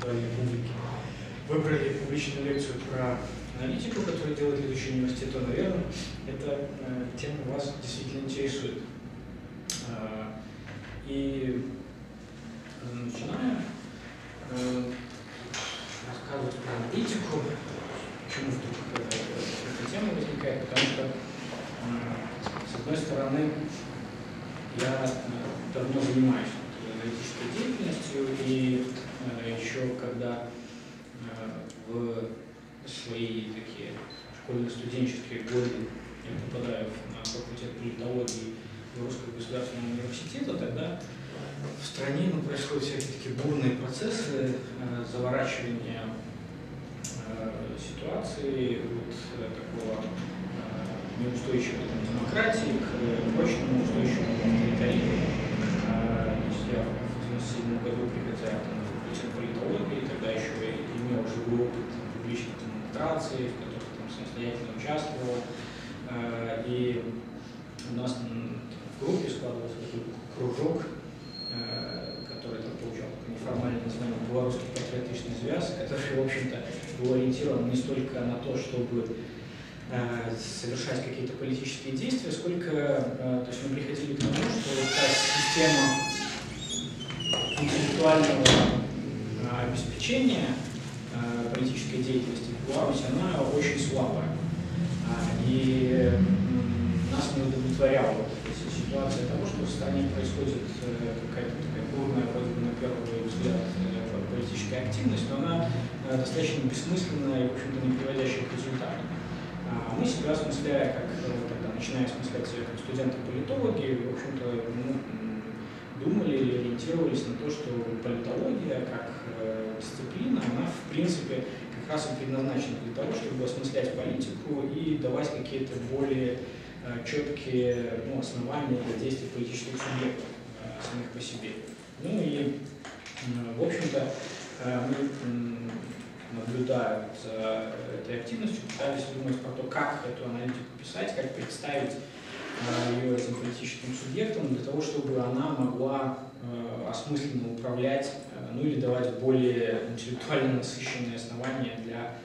интеллектуальной публики, выбрали публичную лекцию про аналитику, которую делает ведущий университет, то, наверное, эта тема вас действительно интересует. И начиная рассказывать про аналитику, почему вдруг эта тема возникает, потому что, с одной стороны, я давно занимаюсь аналитической деятельностью, и еще когда в свои такие школьно-студенческие годы я попадаю на факультет политологии Русского государственного университета, тогда в стране происходят всякие такие бурные процессы заворачивания ситуации от такого неустойчивой демократии к прочному устойчивому авторитаризму. Я в 1997 году, приходя на факультет политологии, тогда еще имел живой опыт публичных демонстраций, в которых там самостоятельно участвовал. И у нас в группе складывался такой кружок, который там получал неформальное название «Белорусский патриотичный связ», который, в общем-то, был ориентирован не столько на то, чтобы совершать какие-то политические действия, сколько, то есть мы приходили к тому, что та система интеллектуального обеспечения политической деятельности в Беларуси, она очень слабая. И нас не удовлетворяла ситуация того, что в стране происходит какая-то такая бурная, вроде бы на первый взгляд, политическая активность, но она достаточно бессмысленная и, в общем-то, не приводящая к результату. Мы себя осмысляя, тогда начиная осмыслять себя как студенты-политологи, в общем-то, думали или ориентировались на то, что политология как дисциплина, она, в принципе, как раз и предназначена для того, чтобы осмыслять политику и давать какие-то более четкие основания для действий политических субъектов самих по себе. Ну и, в общем-то, мы, наблюдая за этой активностью, пытались думать про то, как эту аналитику писать, как представить ее этим политическим субъектом, для того, чтобы она могла осмысленно управлять, ну или давать более интеллектуально насыщенные основания для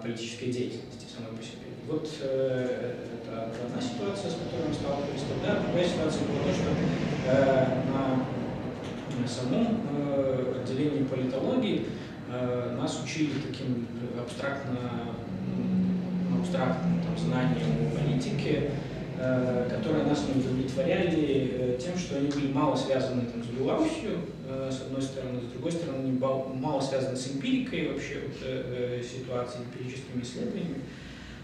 политической деятельности самой по себе. И вот это одна ситуация, с которой мы сталкивались тогда. Другая ситуация была то, что на самом отделении политологии нас учили таким абстрактным знанием о политике, которые нас не удовлетворяли тем, что они были мало связаны с Беларусью, с одной стороны, с другой стороны, они мало связаны с эмпирикой вообще ситуации, эмпирическими исследованиями,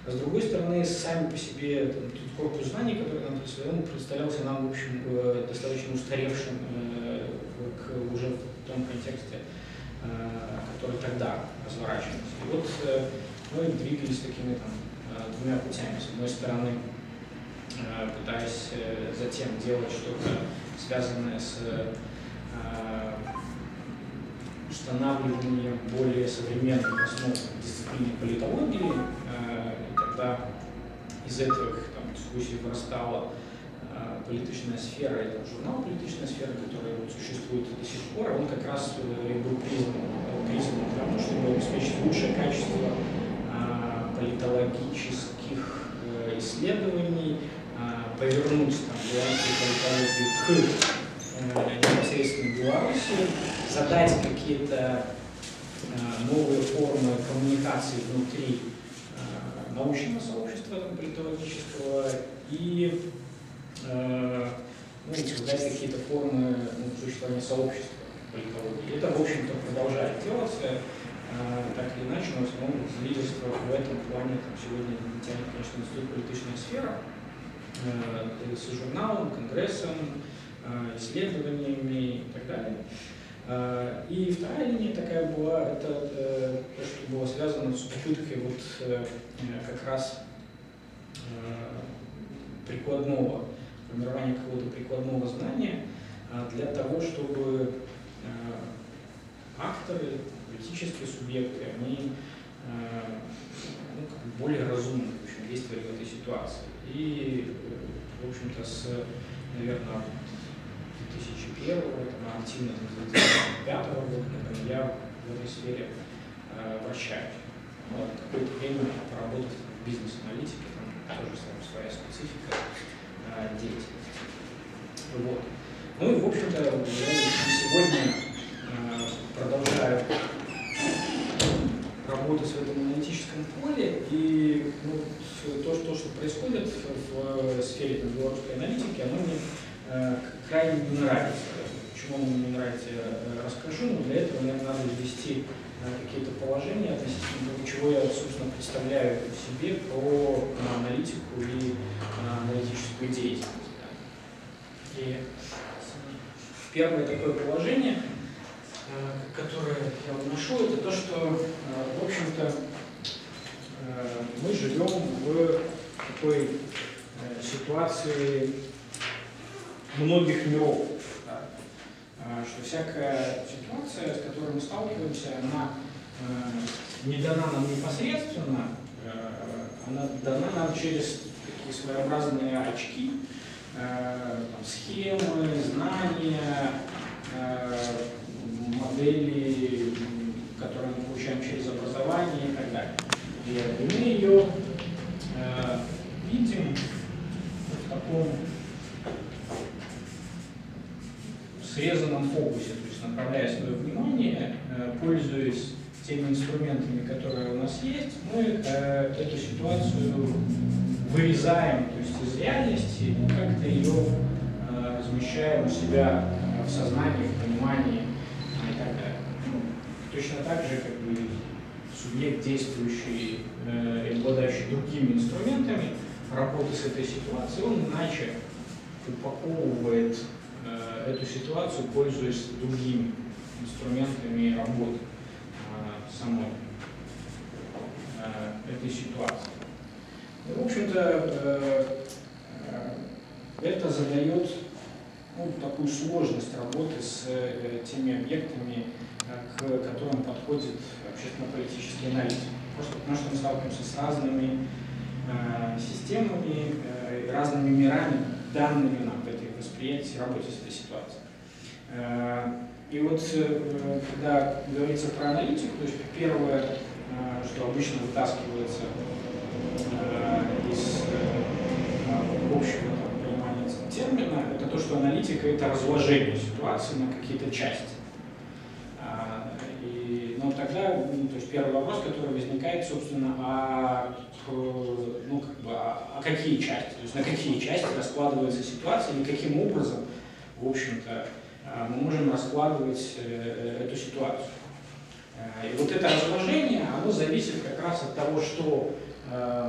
а с другой стороны, сами по себе тот корпус знаний, который нам представлялся нам, в общем, достаточно устаревшим уже в том контексте, который тогда разворачивался. И вот мы двигались такими двумя путями. С одной стороны, пытаясь затем делать что-то связанное с устанавливанием более современных основ дисциплины политологии, и тогда из этих дискуссий вырастала политичная сфера, это журнал «Политичная сфера», который существует до сих пор, он как раз был призван к тому, чтобы обеспечить лучшее качество политологических исследований, повернуть белорусскую политологию к непосредственно Беларуси, задать какие-то новые формы коммуникации внутри научного сообщества политологического и создать какие-то формы существования сообщества политологии. Это, в общем-то, продолжает делаться, так или иначе, но в основном лидерство в этом плане сегодня тянет, конечно, институт «Политичная сфера» с журналом, конгрессом, исследованиями и так далее. И вторая линия такая была, это то, что было связано с попыткой как раз прикладного, формирования какого-то прикладного знания для того, чтобы акторы, политические субъекты, они более разумно, в общем, действовали в этой ситуации. И, в общем-то, наверное, 2001 активно с 2005 года, я в этой сфере вращаюсь. Вот, какое-то время поработав в бизнес-аналитике, там тоже своя специфика деятельности. Вот. Ну и, в общем-то, сегодня продолжаю работать в этом аналитическом поле, и то, что происходит в сфере белорусской аналитики, оно мне крайне не нравится. Почему оно мне не нравится, я расскажу, но для этого, наверное, надо ввести какие-то положения относительно того, чего я, собственно, представляю себе про аналитику и аналитическую деятельность. И первое такое положение, которое я вношу, это то, что, в общем-то, мы живем в такой ситуации многих миров. Что всякая ситуация, с которой мы сталкиваемся, она не дана нам непосредственно, она дана нам через такие своеобразные очки, схемы, знания, модели, которые мы получаем через образование и так далее. И мы ее видим в таком срезанном фокусе, то есть направляя свое внимание, пользуясь теми инструментами, которые у нас есть, мы эту ситуацию вырезаем, то есть из реальности, и как-то ее размещаем у себя в сознании, в понимании и так далее. Точно так же, как бы субъект, действующий и обладающий другими инструментами работы с этой ситуацией, он иначе упаковывает эту ситуацию, пользуясь другими инструментами работы самой этой ситуации. И, в общем-то, это задает такую сложность работы с теми объектами, к которым подходит общественно-политический аналитик. Просто потому что мы сталкиваемся с разными системами, разными мирами, данными нам в этой восприятии, работе с этой ситуацией. И вот, когда говорится про аналитику, то есть первое, что обычно вытаскивается из общего понимания термина, это то, что аналитика — это разложение ситуации на какие-то части. Но тогда, то есть первый вопрос, который возникает, собственно, какие части, то есть на какие части раскладывается ситуация и каким образом, в общем-то, мы можем раскладывать эту ситуацию. И вот это разложение, оно зависит как раз от того, что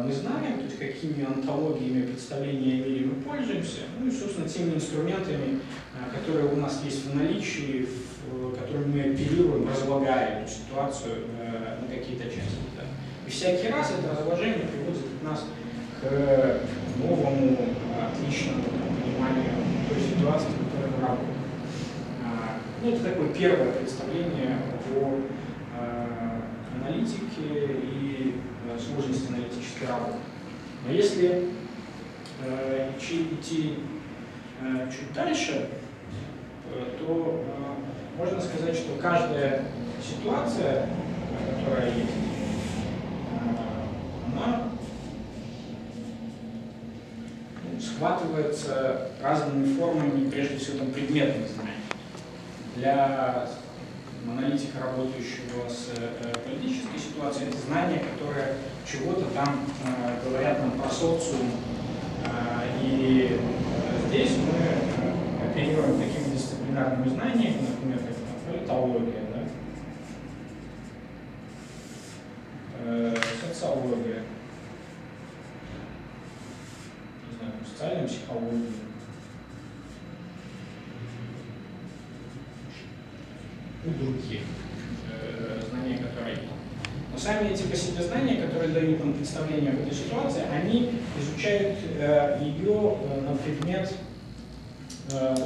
мы знаем, то есть какими онтологиями представления о мире мы пользуемся, ну и, собственно, теми инструментами, которые у нас есть в наличии, которыми мы оперируем, разлагая эту ситуацию на какие-то части. Да. И всякий раз это разложение приводит нас к новому, отличному пониманию той ситуации, в которой мы работаем. Ну, это такое первое представление о аналитике и сложности аналитической работы. Но если идти чуть дальше, то можно сказать, что каждая ситуация, которая есть, она схватывается разными формами, прежде всего предметных знаний. Для аналитика, работающего с политической ситуацией, это знания, которые чего-то там говорят нам про социум. И здесь мы оперируем такими дисциплинарными знаниями, например, как политология, да? Социология, не знаю, социальная психология. И другие знания, которые есть. Но сами эти по себе знания, которые дают нам представление об этой ситуации, они изучают ее на предмет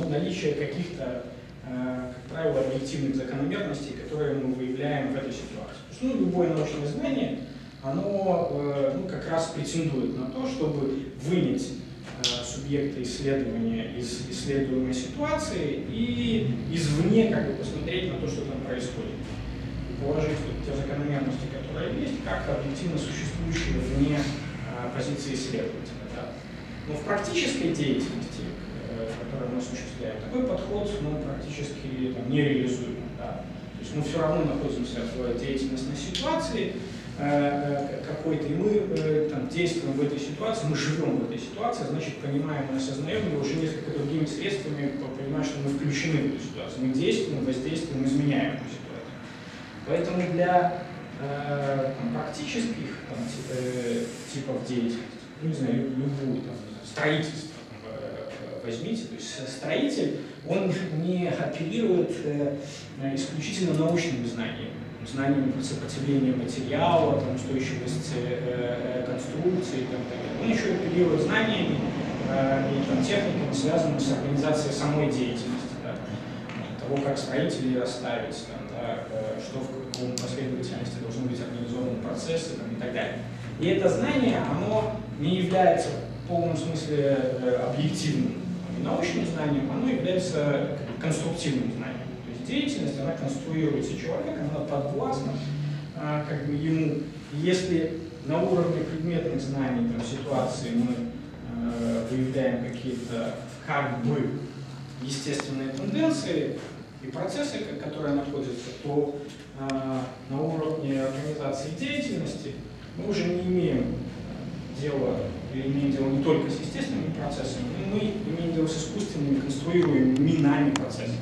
наличия каких-то, как правило, объективных закономерностей, которые мы выявляем в этой ситуации. То есть, любое научное знание, оно как раз претендует на то, чтобы вынять субъекта исследования из исследуемой ситуации и извне как бы посмотреть на то, что там происходит. положить вот те закономерности, которые есть, как объективно существующие вне позиции исследователя. Да. Но в практической деятельности, которую мы осуществляем, такой подход практически не реализуем. Да. То есть мы все равно находимся в деятельностной ситуации какой-то, и мы действуем в этой ситуации, мы живем в этой ситуации, значит, понимаем и осознаем ее уже несколько другими средствами, понимаем, что мы включены в эту ситуацию. Мы действуем, воздействуем, изменяем эту ситуацию. Поэтому для практических типов деятельности, не знаю, любую, строительство возьмите, то есть строитель, он не апеллирует исключительно научными знаниями сопротивления материала, устойчивости конструкции и так далее. Он еще апеллирует знаниями и техниками, связанными с организацией самой деятельности, да, того, как строители расставить, что в каком последовательности должны быть организованы процессы и так далее. И это знание, оно не является в полном смысле объективным и научным знанием, оно является конструктивным знанием. То есть деятельность, она конструируется человеком, она подвластна ему. И если на уровне предметных знаний ситуации мы выявляем какие-то естественные тенденции и процессы, которые находятся, то на уровне организации деятельности мы уже не имеем дела, или имеем дело не только с естественными процессами, но мы имеем дело с искусственными, конструируемыми нами процессами.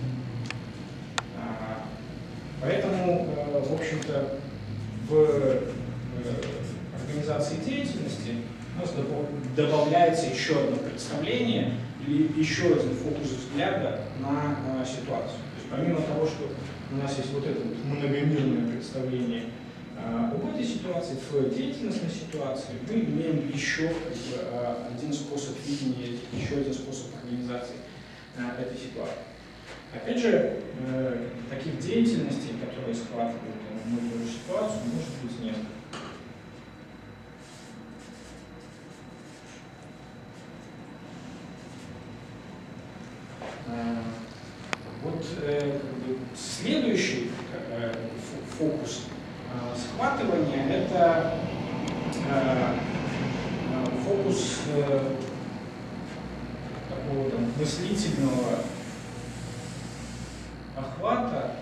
Поэтому, в общем-то, в организации деятельности у нас добавляется еще одно представление или еще один фокус взгляда на ситуацию. То есть помимо того, что у нас есть вот это многомерное представление об этой ситуации, в деятельностной ситуации, мы имеем еще один способ видения, еще один способ организации этой ситуации. Опять же, таких деятельностей, которые схватывают многую ситуацию, может быть несколько. Вот следующий фокус схватывания – это фокус такого мыслительного охвата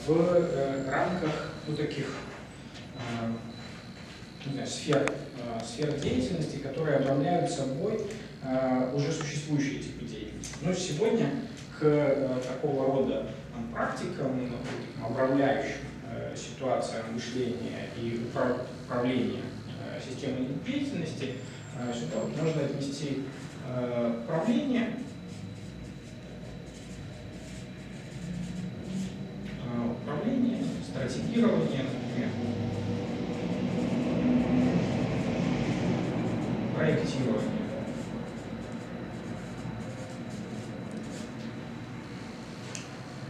в рамках таких сфер деятельности, которые обрамляют собой уже существующие типы деятельности. Но сегодня к такого рода практикам, обрамляющим ситуациям мышления и управления системой деятельности, сюда можно отнести управление, стратегирование, например, проектирование.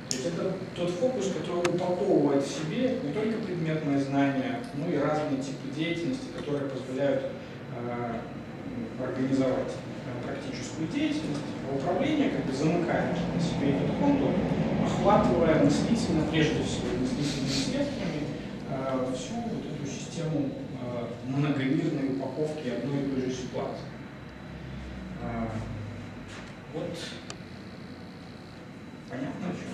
То есть это тот фокус, который упаковывает в себе не только предметные знания, но и разные типы деятельности, которые позволяют организовать практическую деятельность. А управление замыкает на себе этот контур, охватывая мыслительно, прежде всего мыслительными средствами, всю вот эту систему многомерной упаковки одной и той же ситуации. Вот понятно, о чем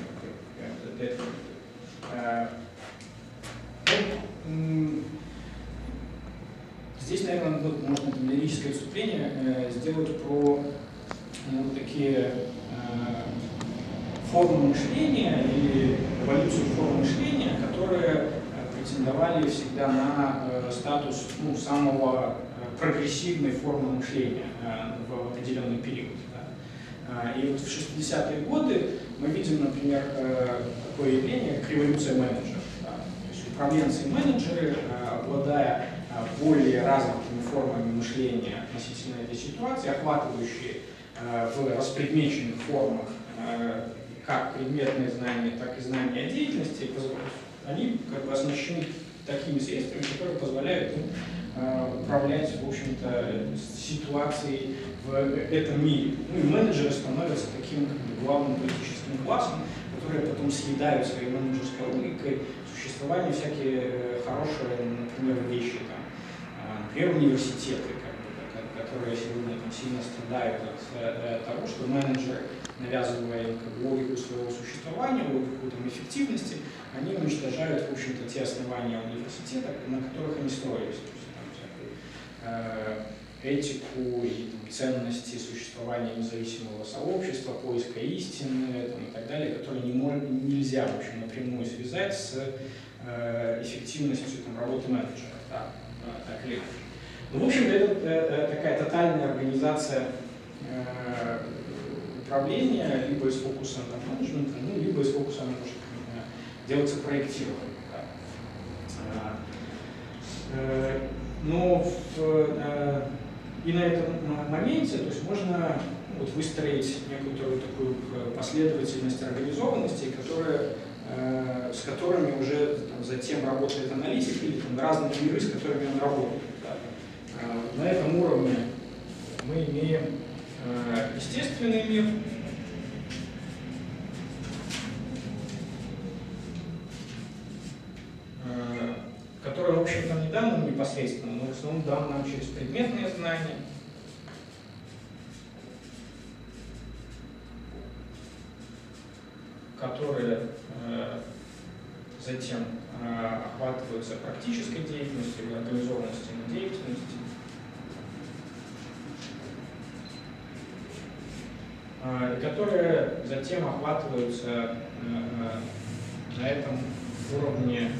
здесь, наверное, можно лирическое отступление сделать про такие формы мышления или эволюцию форм мышления, которые претендовали всегда на статус самого прогрессивной формы мышления в определенный период. Да. И вот в 60-е годы мы видим, например, такое явление, как революция менеджеров. Да. То есть управленцы и менеджеры, обладая более развитыми формами мышления относительно этой ситуации, охватывающие в распредмеченных формах как предметные знания, так и знания о деятельности, они оснащены такими средствами, которые позволяют им управлять, в общем-то, ситуацией в этом мире. Ну и менеджеры становятся таким как бы главным политическим классом, которые потом съедают своей менеджерской логикой существование всякие хорошие, например, вещи, там, например, университеты, которые сегодня там сильно страдают от того, что менеджеры, навязывая им как бы логику своего существования, логику там, эффективности, они уничтожают, в общем-то, те основания университета, на которых они строились. То есть, там, всякую, этику и там, ценности существования независимого сообщества, поиска истины там, и так далее, которые нельзя, в общем, напрямую связать с эффективностью там, работы менеджера. Да, так или иначе. Ну, в общем, это такая тотальная организация управления, либо из фокуса на менеджмента, ну, либо из фокуса на то, что делается проектирование. Да. Но и на этом моменте, то есть можно вот выстроить некую такую последовательность организованностей, с которыми уже там, затем работает аналитик или там, разные миры, с которыми он работает. Да. На этом уровне мы имеем естественный мир, который, в общем-то, не дан нам непосредственно, но в основном дан нам через предметные знания. Которые затем охватываются практической деятельностью или организованностью деятельности. И которые затем охватываются на этом уровне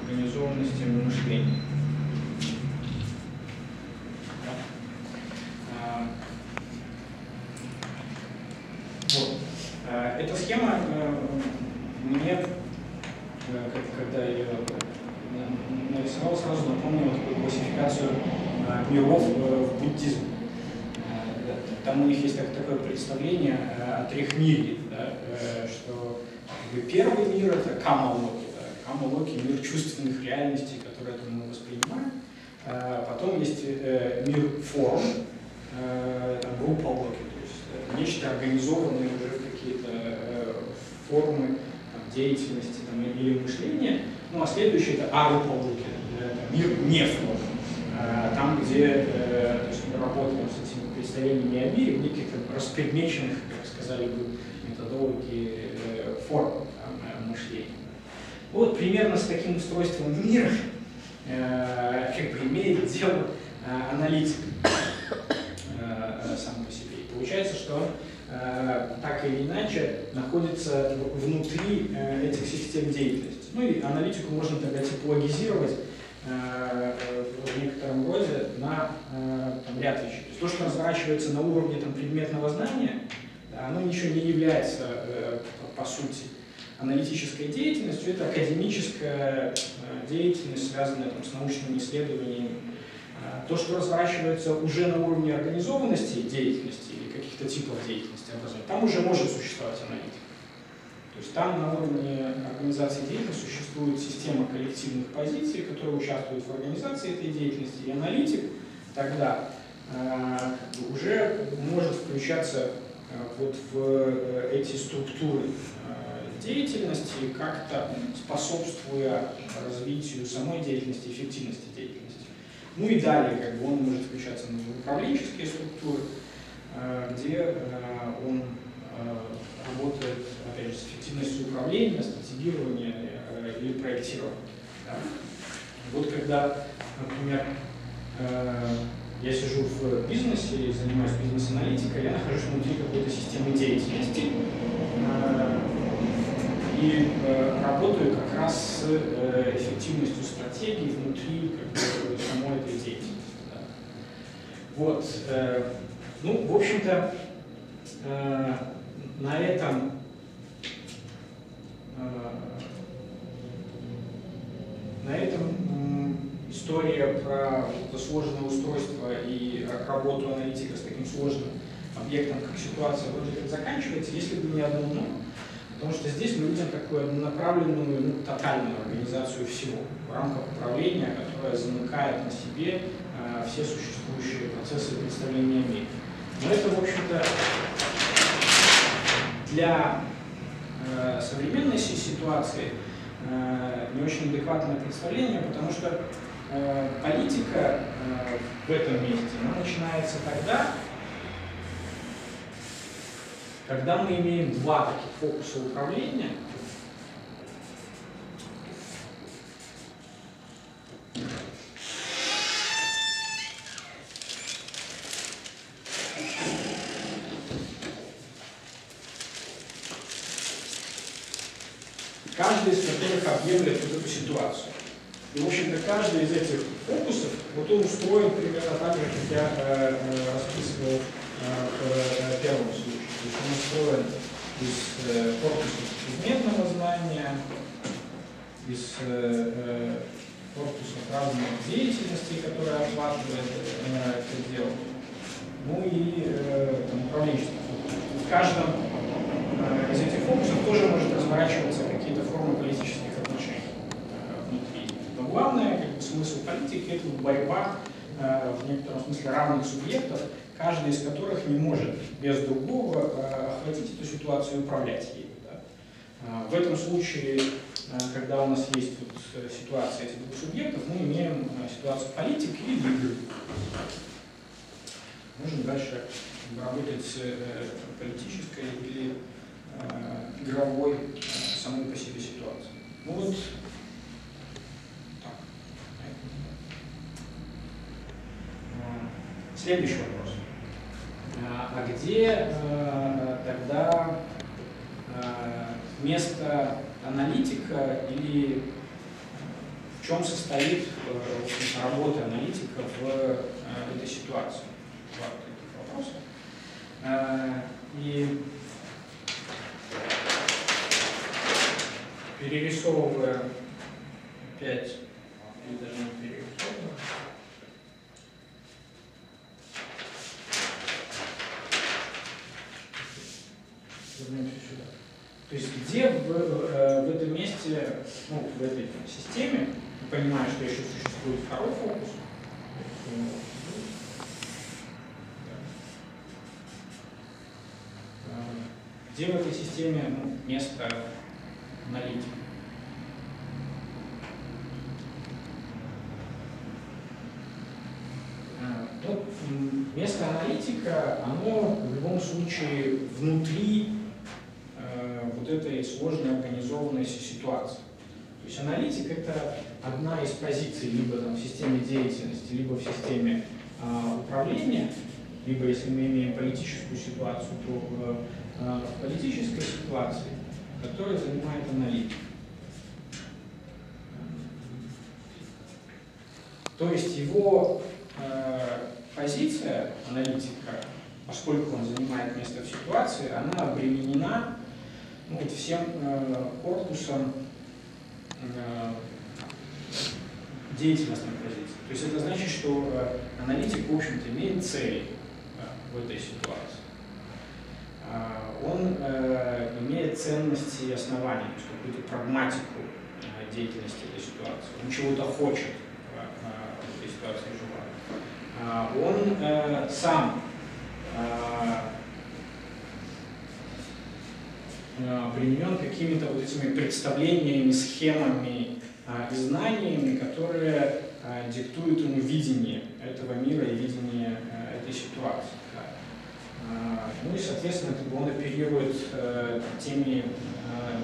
организованности мышления. Вот. Эта схема мне, когда я ее нарисовал, сразу напомнила такую классификацию миров в буддизме. Там у них есть такое представление о трехмирье, да, что первый мир — это камалоки. Да, камалоки — мир чувственных реальностей, которые мы воспринимаем. Потом есть мир форм, группа локи, то есть нечто организованное уже какие-то формы там, деятельности там, или мышления. Ну а следующее — это арупа-локи, мир не форм. Там, где то есть мы работаем с этими представлениями о мире в неких распредмеченных, как сказали бы, методологии форм мышления. Вот примерно с таким устройством мира как бы имеет дело аналитик сам по себе. И получается, что так или иначе находится внутри этих систем деятельности. Ну и аналитику можно тогда типологизировать в некотором роде на там, ряд вещей. То есть то, что разворачивается на уровне там, предметного знания, оно ничего не является, по сути, аналитической деятельностью, это академическая деятельность, связанная там, с научными исследованиями. То, что разворачивается уже на уровне организованности деятельности или каких-то типов деятельности образования, там уже может существовать аналитика. То есть там на уровне организации деятельности существует система коллективных позиций, которые участвуют в организации этой деятельности, и аналитик тогда уже может включаться вот в эти структуры деятельности, как-то способствуя развитию самой деятельности, эффективности деятельности. Ну и далее как бы он может включаться в управленческие структуры, где он работает, опять же, с эффективностью управления, стратегирования или проектирования. Да. Вот когда, например, я сижу в бизнесе и занимаюсь бизнес-аналитикой, я нахожусь внутри какой-то системы деятельности и работаю как раз с эффективностью стратегии внутри как бы, самой этой деятельности. Да. Вот. Ну, в общем-то, на этом история про сложное устройство и работу аналитика с таким сложным объектом, как ситуация, вроде как заканчивается, если бы не одно «но». Потому что здесь мы видим такую однонаправленную, тотальную организацию всего в рамках управления, которая замыкает на себе все существующие процессы и представления о мире. Но это, в общем-то, для современной ситуации не очень адекватное представление, потому что политика в этом месте она начинается тогда, когда мы имеем два таких фокуса управления. Каждый из которых объемлет вот эту ситуацию. И, в общем-то, каждый из этих фокусов, вот он устроен примерно так же, как я расписывал в первом случае. То есть он устроен из корпуса предметного знания, из корпуса разных деятельностей, которые охватывает это дело, ну и управленчество. В каждом из этих фокусов тоже может разворачиваться какие-то формы политических отношений внутри. Но главное, смысл политики — это борьба в некотором смысле равных субъектов, каждый из которых не может без другого охватить эту ситуацию и управлять ею. Да? В этом случае, когда у нас есть вот ситуация этих двух субъектов, мы имеем ситуацию политики и игры. Можем дальше работать с политической или игровой самой по себе ситуации. Ну вот так. Следующий вопрос. А где тогда место аналитика или в чем состоит работа аналитика в этой ситуации? Два таких вопроса. И перерисовывая опять, или даже не перерисовывая, вернемся сюда. То есть где в этом месте, ну, в этой системе, понимая, что еще существует второй фокус, где в этой системе место аналитика? Ну, место аналитика, оно в любом случае внутри вот этой сложной организованной ситуации. То есть аналитик — это одна из позиций либо там в системе деятельности, либо в системе управления, либо если мы имеем политическую ситуацию, то в политической ситуации, которая занимает аналитик. То есть его позиция аналитика, поскольку он занимает место в ситуации, она обременена всем корпусом деятельностной позиции. То есть это значит, что аналитик, в общем-то, имеет цели в этой ситуации. Он имеет ценности и основания, то есть какую-то прагматику деятельности этой ситуации. Он чего-то хочет в этой ситуации, желает. Он сам обременен какими-то вот этими представлениями, схемами и знаниями, которые диктуют ему видение этого мира и видение этой ситуации. Ну и, соответственно, он оперирует теми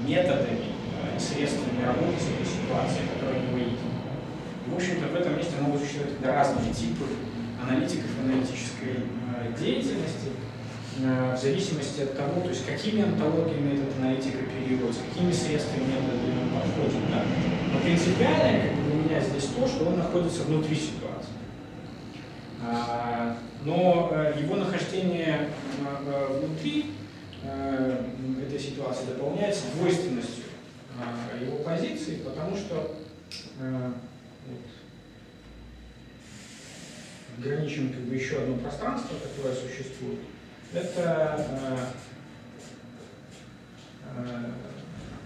методами и средствами работы с этой ситуацией, которые у него есть. В общем-то, в этом месте могут существовать разные типы аналитиков и аналитической деятельности, в зависимости от того, то есть какими онтологиями этот аналитик оперирует, с какими средствами, методами он подходит. Да. Но принципиально для меня здесь то, что он находится внутри ситуации. Но его нахождение внутри этой ситуации дополняется двойственностью его позиции, потому что ограничим еще одно пространство, которое существует. Это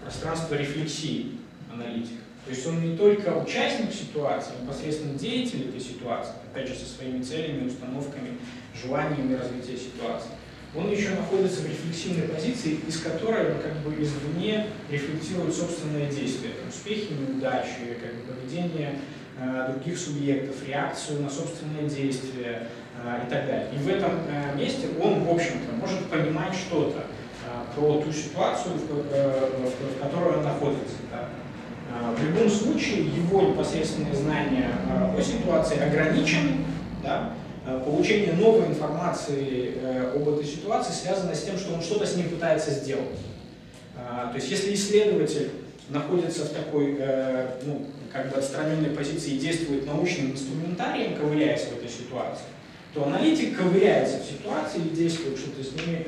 пространство рефлексии аналитика. То есть он не только участник ситуации, он непосредственно деятель этой ситуации, опять же, со своими целями, установками, желаниями развития ситуации. Он еще находится в рефлексивной позиции, из которой он как бы извне рефлектирует собственные действия, успехи, неудачи, как бы поведение других субъектов, реакцию на собственные действия и так далее. И в этом месте он, в общем-то, может понимать что-то про ту ситуацию, в которой он находится. Да. В любом случае, его непосредственные знания о ситуации ограничены. Да. Получение новой информации об этой ситуации связано с тем, что он что-то с ним пытается сделать. То есть, если исследователь находится в такой, ну, как бы отстраненной позиции и действует научным инструментарием, ковыряясь в этой ситуации, то аналитик ковыряется в ситуации и действует что-то с ними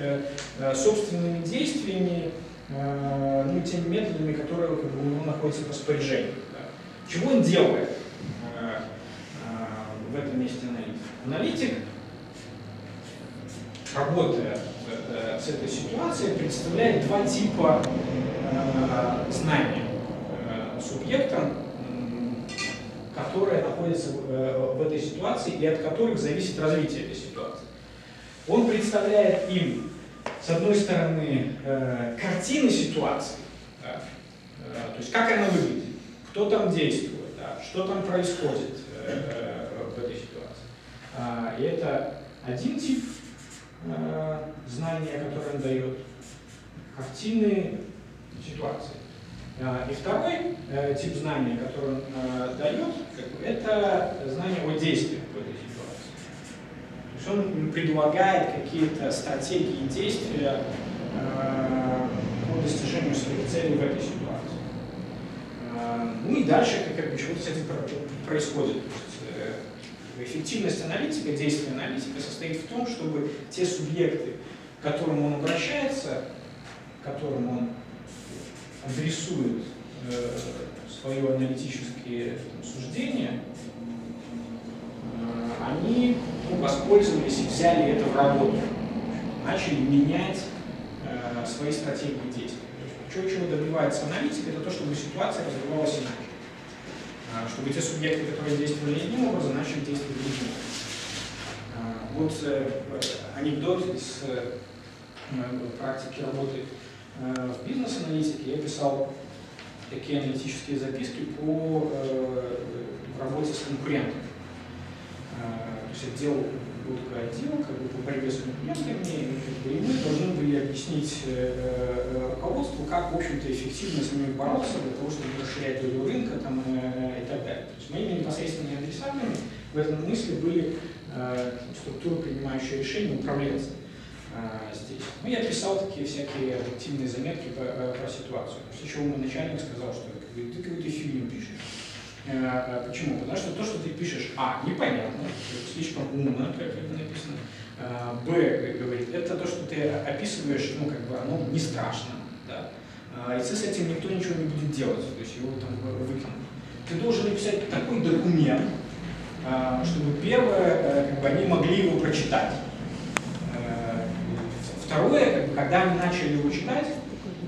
собственными действиями, ну, теми методами, которые как бы, у него находятся в распоряжении. Да. Чего он делает в этом месте аналитик? Аналитик, работая с этой ситуацией, представляет два типа знания субъектам, которые находятся в этой ситуации и от которых зависит развитие этой ситуации. Он представляет им, с одной стороны, картины ситуации, да, то есть как она выглядит, кто там действует, да, что там происходит в этой ситуации. И это один тип знания, который он дает, картины ситуации. И второй тип знания, который он дает, это знание о действиях в этой ситуации. То есть он предлагает какие-то стратегии действия по достижению своих целей в этой ситуации. Ну и дальше как бы чего-то с этим происходит. Эффективность аналитика, действие аналитика состоит в том, чтобы те субъекты, к которым он обращается, которым он адресует свои аналитические суждения, они воспользовались и взяли это в работу, начали менять свои стратегии действий. Чего добивается аналитика, это то, чтобы ситуация развивалась иначе. Чтобы те субъекты, которые действовали одним образом, начали действовать другим образом. Вот анекдот из практики работы в бизнес-аналитике. Я писал такие аналитические записки по работе с конкурентами. То есть я делал такой отдел как бы, по борьбе с конкурентами, и мы должны были объяснить руководству, как, в общем-то, эффективно с ними бороться для того, чтобы расширять долю рынка там, и так далее. То есть моими непосредственными адресатами в этом смысле были структуры, принимающие решения, управленцы здесь. Ну, я писал такие всякие объективные заметки про ситуацию. После чего мой начальник сказал, что ты какую-то фигню пишешь. Почему? Потому что то, что ты пишешь, непонятно, слишком умно, как это написано, говорит, это то, что ты описываешь, ну, как бы оно не страшно, да? И с этим никто ничего не будет делать, то есть его там выкинут. Ты должен написать такой документ, чтобы первое, как бы они могли его прочитать. Второе, как бы, когда они начали его читать,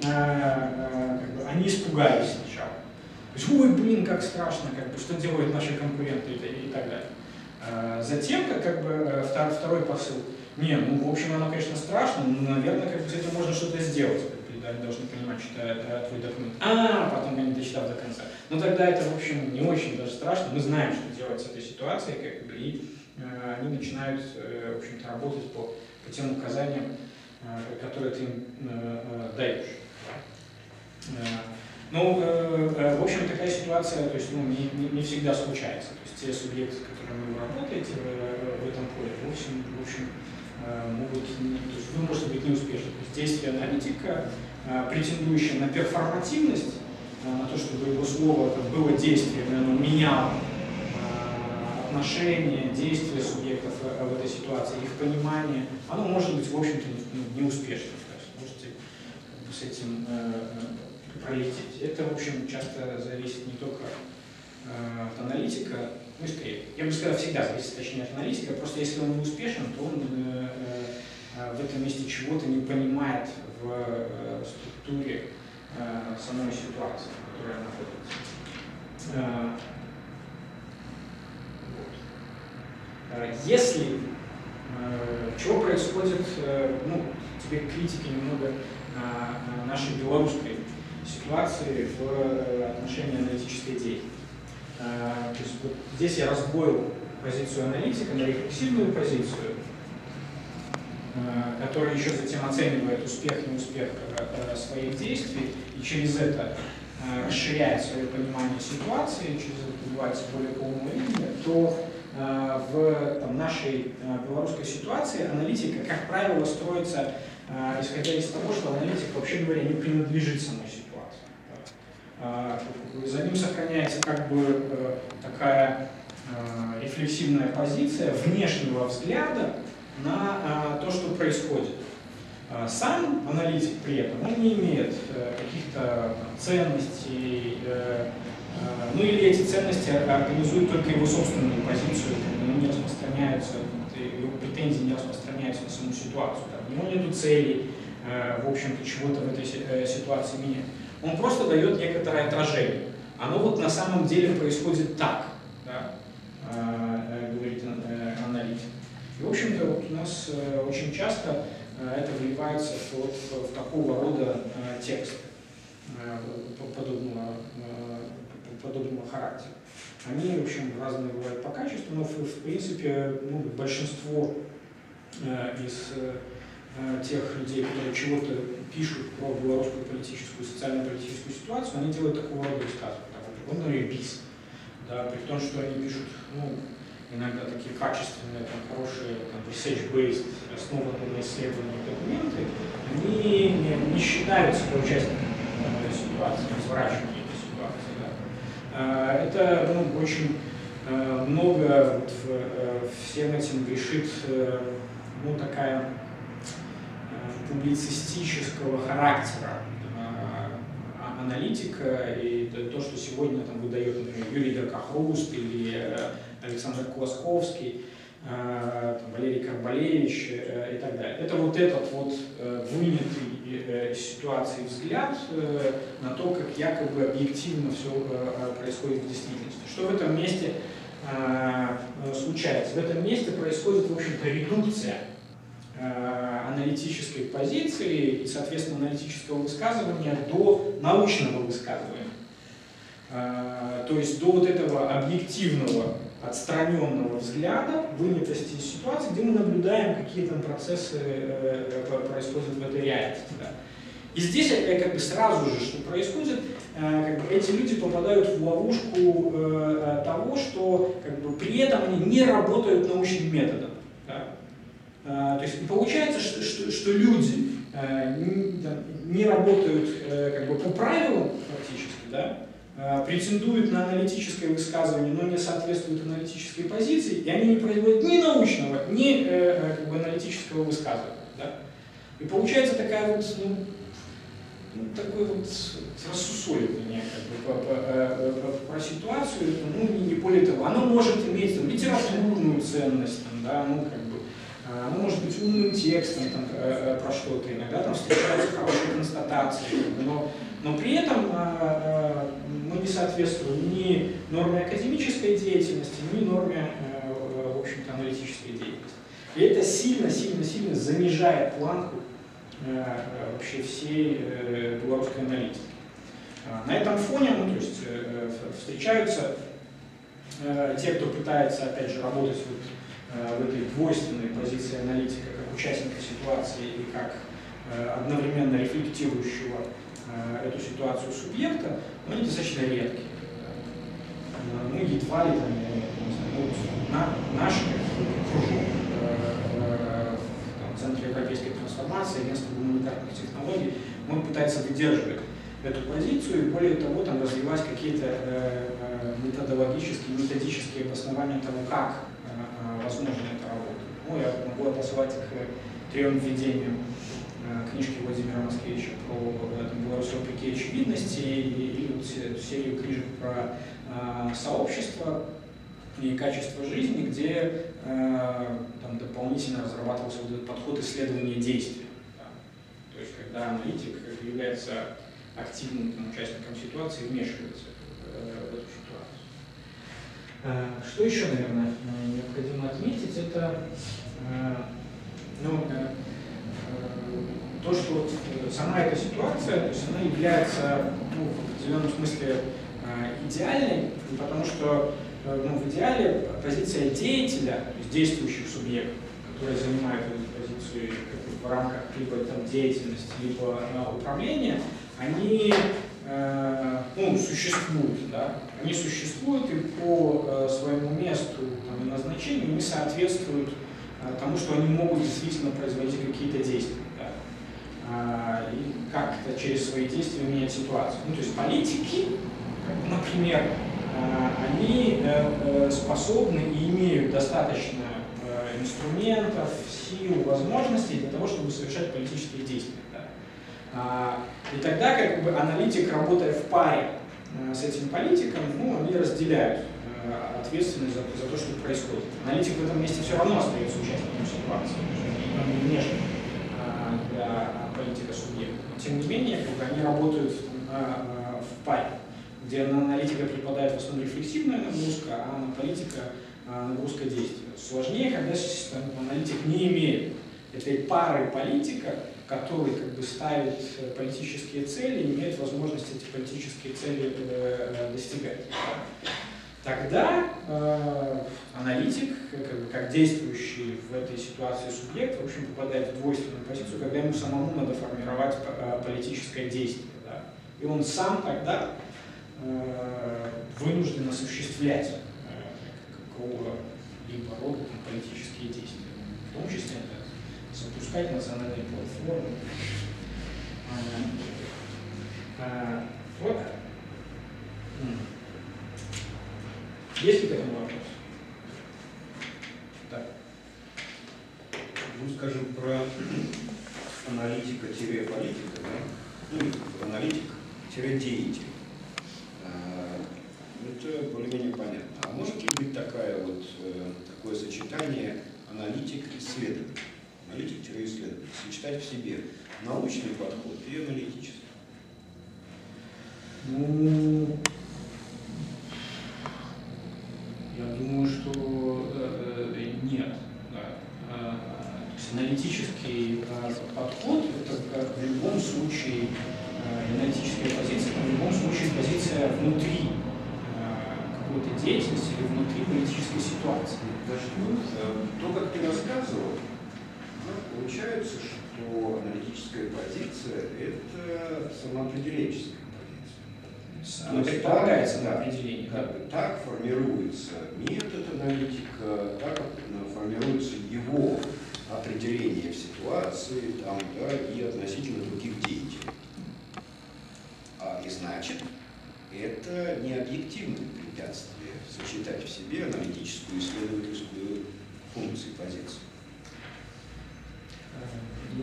как бы, они испугались сначала. То есть, ой, блин, как страшно, как бы, что делают наши конкуренты и так далее. Затем, как бы, второй посыл. Не, ну, в общем, оно, конечно, страшно, но, наверное, как бы, с этим можно что-то сделать. Они должны понимать, читая твой документ. Потом я не дочитал до конца. Но тогда это, в общем, не очень даже страшно. Мы знаем, что делать с этой ситуацией, как бы, и они начинают, в общем-то, работать по тем указаниям, которые ты им даешь. Ну, в общем, такая ситуация, то есть, ну, не всегда случается. То есть те субъекты, с которыми вы работаете в этом поле, в общем, могут, то есть вы можете быть неуспешны. То есть действие аналитика, претендующее на перформативность, на то, чтобы его слово было действием, оно меняло отношения, действия субъектов в этой ситуации, их понимание, оно может быть, в общем-то, неуспешным. То есть можете с этим пролететь. Это, в общем, часто зависит не только от аналитика, ну, скорее, я бы сказал, всегда зависит, точнее, от аналитика, просто если он не успешен, то он в этом месте чего-то не понимает в структуре самой ситуации, в которой она находится. Если чего происходит, ну, теперь критики немного нашей белорусской ситуации в отношении аналитической деятельности. То есть вот здесь я раздвоил позицию аналитика на рефлексивную позицию, которая еще затем оценивает успех и неуспех своих действий и через это расширяет свое понимание ситуации, через это добивается более полного видения, то в нашей белорусской ситуации аналитика, как правило, строится исходя из того, что аналитик, вообще говоря, не принадлежит самой ситуации. За ним сохраняется как бы такая рефлексивная позиция внешнего взгляда на то, что происходит. Сам аналитик при этом он не имеет каких-то ценностей, ну или эти ценности организуют только его собственную позицию, не распространяются, его претензии не распространяются на саму ситуацию. У него нет целей, в общем-то, чего-то в этой ситуации менять. Он просто дает некоторое отражение. Оно вот на самом деле происходит так, да, говорит аналитик. И, в общем-то, вот у нас очень часто это выливается вот в такого рода тексты подобного характера. Они, в общем, разные бывают по качеству, но в принципе большинство из тех людей, которые чего-то пишут про белорусскую политическую, социально-политическую ситуацию, они делают такого рода высказывания. Он ребис, да, при том, что они пишут, ну, иногда такие качественные, там, хорошие, research-based, основанные на исследованиях документы, они не считают себя участниками этой ситуации, разворачивания этой ситуации. Да. Это очень много вот, всем этим грешит ну, такая публицистического характера аналитика, и то, что сегодня там выдает, например, Юрий Деркахруст или Александр Колосковский, Валерий Карбалевич и так далее. Это вот этот вот вынятый из ситуации взгляд на то, как якобы объективно все происходит в действительности. Что в этом месте случается? В этом месте происходит, в общем-то, редукция аналитической позиции и, соответственно, аналитического высказывания до научного высказывания. То есть до вот этого объективного, отстраненного взгляда, вынятости из ситуации, где мы наблюдаем, какие там процессы происходят в этой реальности. Да. И здесь как бы сразу же, что происходит, как бы эти люди попадают в ловушку того, что как бы, при этом они не работают научным методом. Да. То есть получается, что люди не работают как бы, по правилам практически, да, претендуют на аналитическое высказывание, но не соответствуют аналитической позиции, и они не производят ни научного, ни как бы, аналитического высказывания. Да. И получается такая вот, такое вот рассусоливание как бы, про ситуацию, не более того. Оно может иметь там, литературную ценность, там, да, как бы, оно может быть умным текстом там, про что-то, иногда там встречаются хорошие констатации, но при этом мы не соответствуем ни норме академической деятельности, ни норме, в общем-то, аналитической деятельности. И это сильно занижает планку вообще всей белорусской аналитики. На этом фоне, то есть, встречаются те, кто пытается, опять же, работать в этой двойственной позиции аналитика, как участника ситуации и как одновременно рефлектирующего эту ситуацию субъекта, но они достаточно редкие. Ну, едва ли наш кружок в Центре европейской трансформации, Агентство гуманитарных технологий, он пытается выдерживать эту позицию и, более того, там развивать какие-то методологические, методические обоснования того, как возможно это работает. Ну, я могу отослать к 3 введениям книжки Владимира Москевича про Беларусь вопреки очевидности и серию книжек про сообщество. ступени качества жизни, где там дополнительно разрабатывался вот этот подход исследования действия. Да. То есть когда аналитик является активным там, участником ситуации и вмешивается в эту ситуацию. Что еще, наверное, необходимо отметить, это то, что сама эта ситуация, то есть она является в определенном смысле идеальной, потому что в идеале позиция деятеля, то есть действующих субъектов, которые занимают эту позицию в рамках либо там, деятельности, либо управления, они существуют, да? Они существуют и по своему месту там, и назначению они соответствуют тому, что они могут действительно производить какие-то действия. Да? И как-то через свои действия менять ситуацию. То есть политики, например, они способны и имеют достаточно инструментов, сил, возможностей для того, чтобы совершать политические действия. Да? И тогда как бы аналитик, работая в паре с этим политиком, они разделяют ответственность за то, что происходит. Аналитик в этом месте все равно остается участником ситуации, он не внешне для политика субъекта. Но тем не менее, как бы они работают в паре, где на аналитика припадает в основном рефлексивная нагрузка, а на политика нагрузка действия. Сложнее, когда аналитик не имеет этой пары политика, который как бы ставит политические цели и имеет возможность эти политические цели достигать. Тогда аналитик, как действующий в этой ситуации субъект, в общем, попадает в двойственную позицию, когда ему самому надо формировать политическое действие. Да? И он сам тогда вынужден осуществлять какого-либо рода политические действия. В том числе запускать национальные платформы. Вот так. Есть ли к этому вопрос? Так. Ну, скажем, про аналитика-политика, да? Аналитик-деятель. Это более-менее понятно. А может ли быть такое сочетание аналитик-исследователь? Аналитик-исследователь. Сочетать в себе научный подход и аналитический. Я думаю, что нет. Да. Аналитический подход — это в любом случае аналитическая позиция, это в любом случае позиция внутри какой-то деятельности или внутри политической ситуации. Даже то, как ты рассказывал, получается, что аналитическая позиция – это самоопределенческая позиция. Она предполагается на определение. Так формируется метод аналитика, так формируется его определение в ситуации и относительно других деятелей. И значит, это не объективное препятствие сочетать в себе аналитическую и исследовательскую функцию и позицию.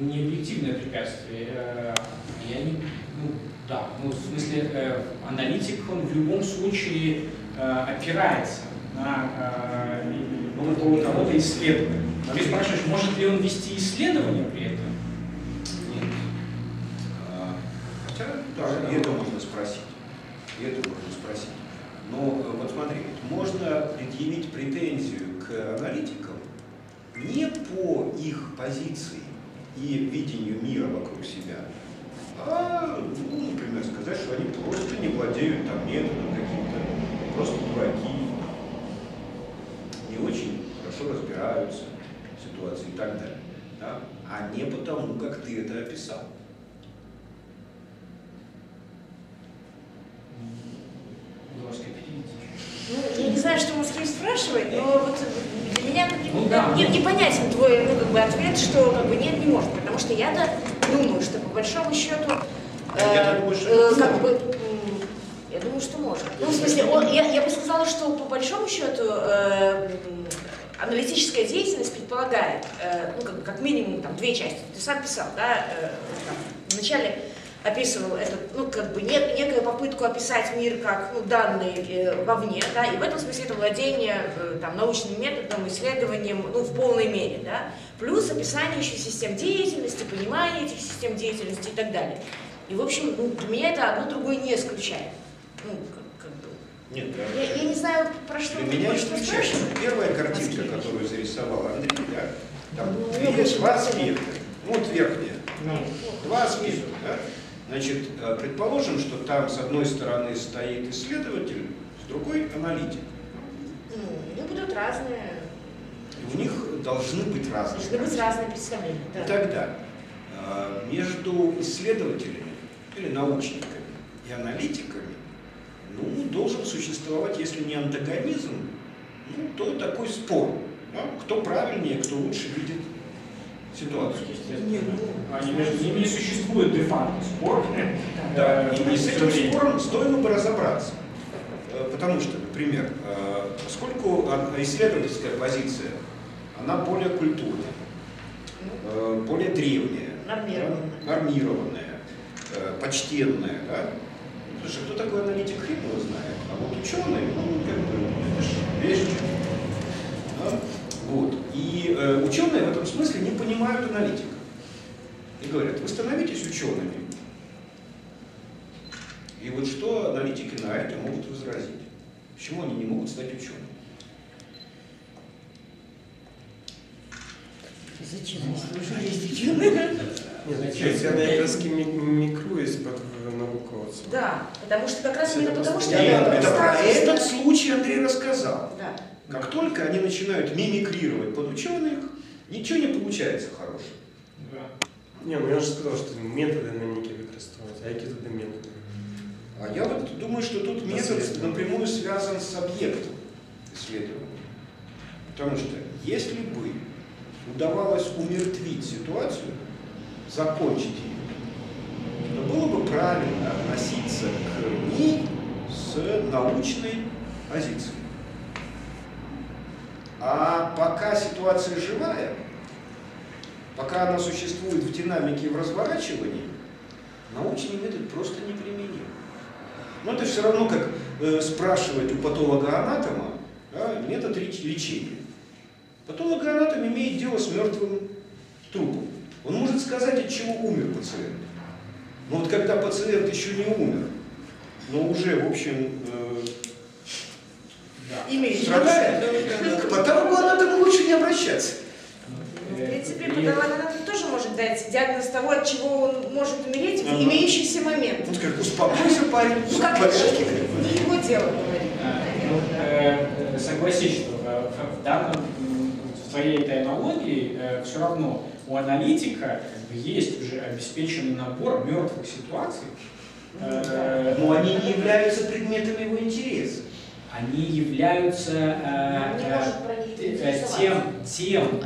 Не объективное препятствие. В смысле, аналитик, он в любом случае опирается на кого-то исследование. Ты спрашиваешь, может ли он вести исследование при этом? Нет. Хотя, да, и это можно спросить. Но вот смотри, можно предъявить претензию к аналитикам не по их позиции и видению мира вокруг себя, например, сказать, что они просто не владеют методом каким-то, просто дураки, не очень хорошо разбираются в ситуации и так далее, да? А не потому, как ты это описал. Я не знаю, что Москве спрашивает, но вот для меня непонятен твой ответ, что нет, не может, потому что я-то думаю, что по большому счету я думаю, что может. В смысле, я бы сказала, что по большому счету аналитическая деятельность предполагает, как минимум две части. Ты сам писал, да, в начале описывал этот, ну, как бы некую попытку описать мир как, ну, данные вовне, да, и в этом смысле это владение там, научным методом, исследованием, ну, в полной мере, да, плюс описание еще систем деятельности, понимание этих систем деятельности и так далее. И, в общем, ну, для меня это одно другое не исключает. Ну, как бы. Нет, я не знаю, про что для меня исключает. Первая картинка, которую зарисовал Андрей, да, там есть два аспекта. Ну, вот верхняя. Два аспекта, да? Значит, предположим, что там с одной стороны стоит исследователь, с другой аналитик. Ну, будут разные. И у них должны быть разные. Должны быть разные представления. Да. И тогда между исследователями или научниками и аналитиками, ну, должен существовать, если не антагонизм, ну, то такой спор. Да? Кто правильнее, кто лучше видит ситуацию. Они между ними не существует де-факто спор. Да, и с этим спором стоило бы разобраться. Потому что, например, поскольку исследовательская позиция, она более культурная, более древняя, нормированная, почтенная, да? Потому что кто такой аналитик, хрен его знает. А вот ученый, ну, как бы, это же вещь. Да? Вот. И ученые в этом смысле не понимают аналитика. И говорят, вы становитесь учеными. И вот что аналитики на это могут возразить? Почему они не могут стать учеными? Зачем? Если уже есть ученые. Нет, я как раз микруюсь под руководством. Да, потому что как раз именно потому, что... Это про этот случай Андрей рассказал. Да. Как только они начинают мимикрировать под ученых, ничего не получается хорошего. Не, ну я же сказал, что методы на них використовувати, а які тут методи? А я вот думаю, что тут метод напрямую связан с объектом исследования. Потому что если бы удавалось умертвить ситуацию, закончить ее, то было бы правильно относиться к ней с научной позиции. А пока ситуация живая, пока она существует в динамике и в разворачивании, научный метод просто неприменим. Но это все равно, как спрашивать у патолога-анатома, да, метод лечения. Патологоанатом имеет дело с мертвым трупом. Он может сказать, от чего умер пациент. Но вот когда пациент еще не умер, но уже, в общем, страдает, к патологоанатому лучше не обращаться. В принципе, патологоанатом тоже может дать диагноз того, от чего он может умереть в имеющийся момент. Он скажет, успокойся, парень, ну, как порядке. Не его дело говорить. Согласись, что в твоей этой аналогии все равно у аналитика есть уже обеспеченный набор мертвых ситуаций. Но они не являются предметами его интереса. Они являются тем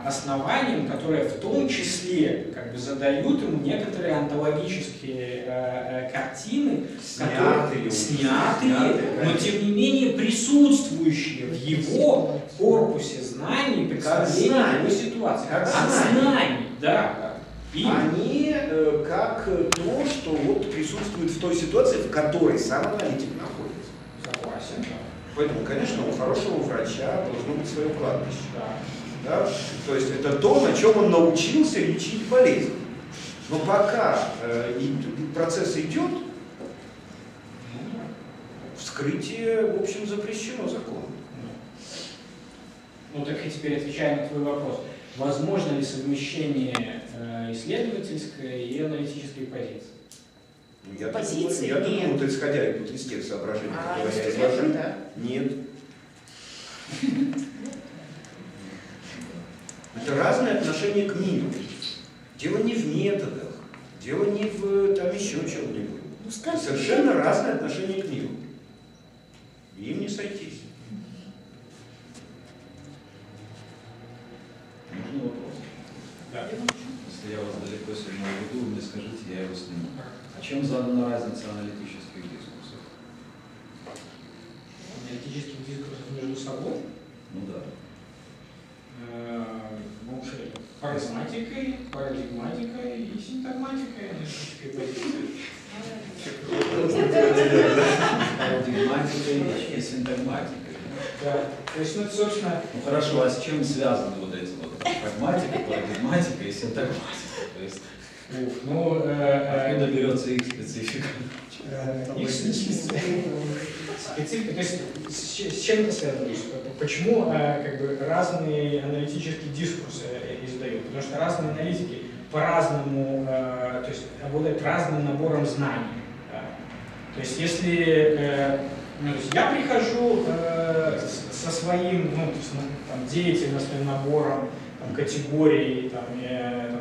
основанием, которое в том числе как бы задают ему некоторые онтологические картины, снятые, но тем не менее присутствующие в его корпусе знаний, представления его ситуации. Как знаний, да. Они как то, что вот присутствует в той ситуации, в которой сам аналитик находится. Согласен, да. Поэтому, конечно, у хорошего врача должно быть свое кладбище. Да. Да? То есть это то, на чем он научился лечить болезнь. Но пока процесс идет, вскрытие, в общем, запрещено законом. Ну так и теперь отвечая на твой вопрос. Возможно ли совмещение исследовательской и аналитической позиции? Я думаю, вот исходя из тех соображений, которые я изложил, да? нет. Это разное отношение к миру. Дело не в методах, дело не в там еще чем-нибудь. Совершенно разное отношение к миру. И им не сойтись. Можно вопрос? Да. Если я вас далеко сильно уведу, вы мне скажите, я его сниму. А чем задана разница аналитических дискурсов? Аналитических дискурсов между собой? Ну да. Ну, прагматикой, парадигматикой и синтагматикой аналитической позиции. Парадигматикой и синтагматикой. Да. То есть, ну, собственно... Ну хорошо, а с чем связаны вот эти вот прагматика, парадигматика и синтагматика? То есть, откуда берется их специфика? Их специфика, то есть с чем это связано? Почему как бы разные аналитические дискурсы издают? Потому что разные аналитики по-разному, то есть обладают разным набором знаний. Да? То есть если то есть я прихожу со своим там, деятельностным набором там, категорий, там,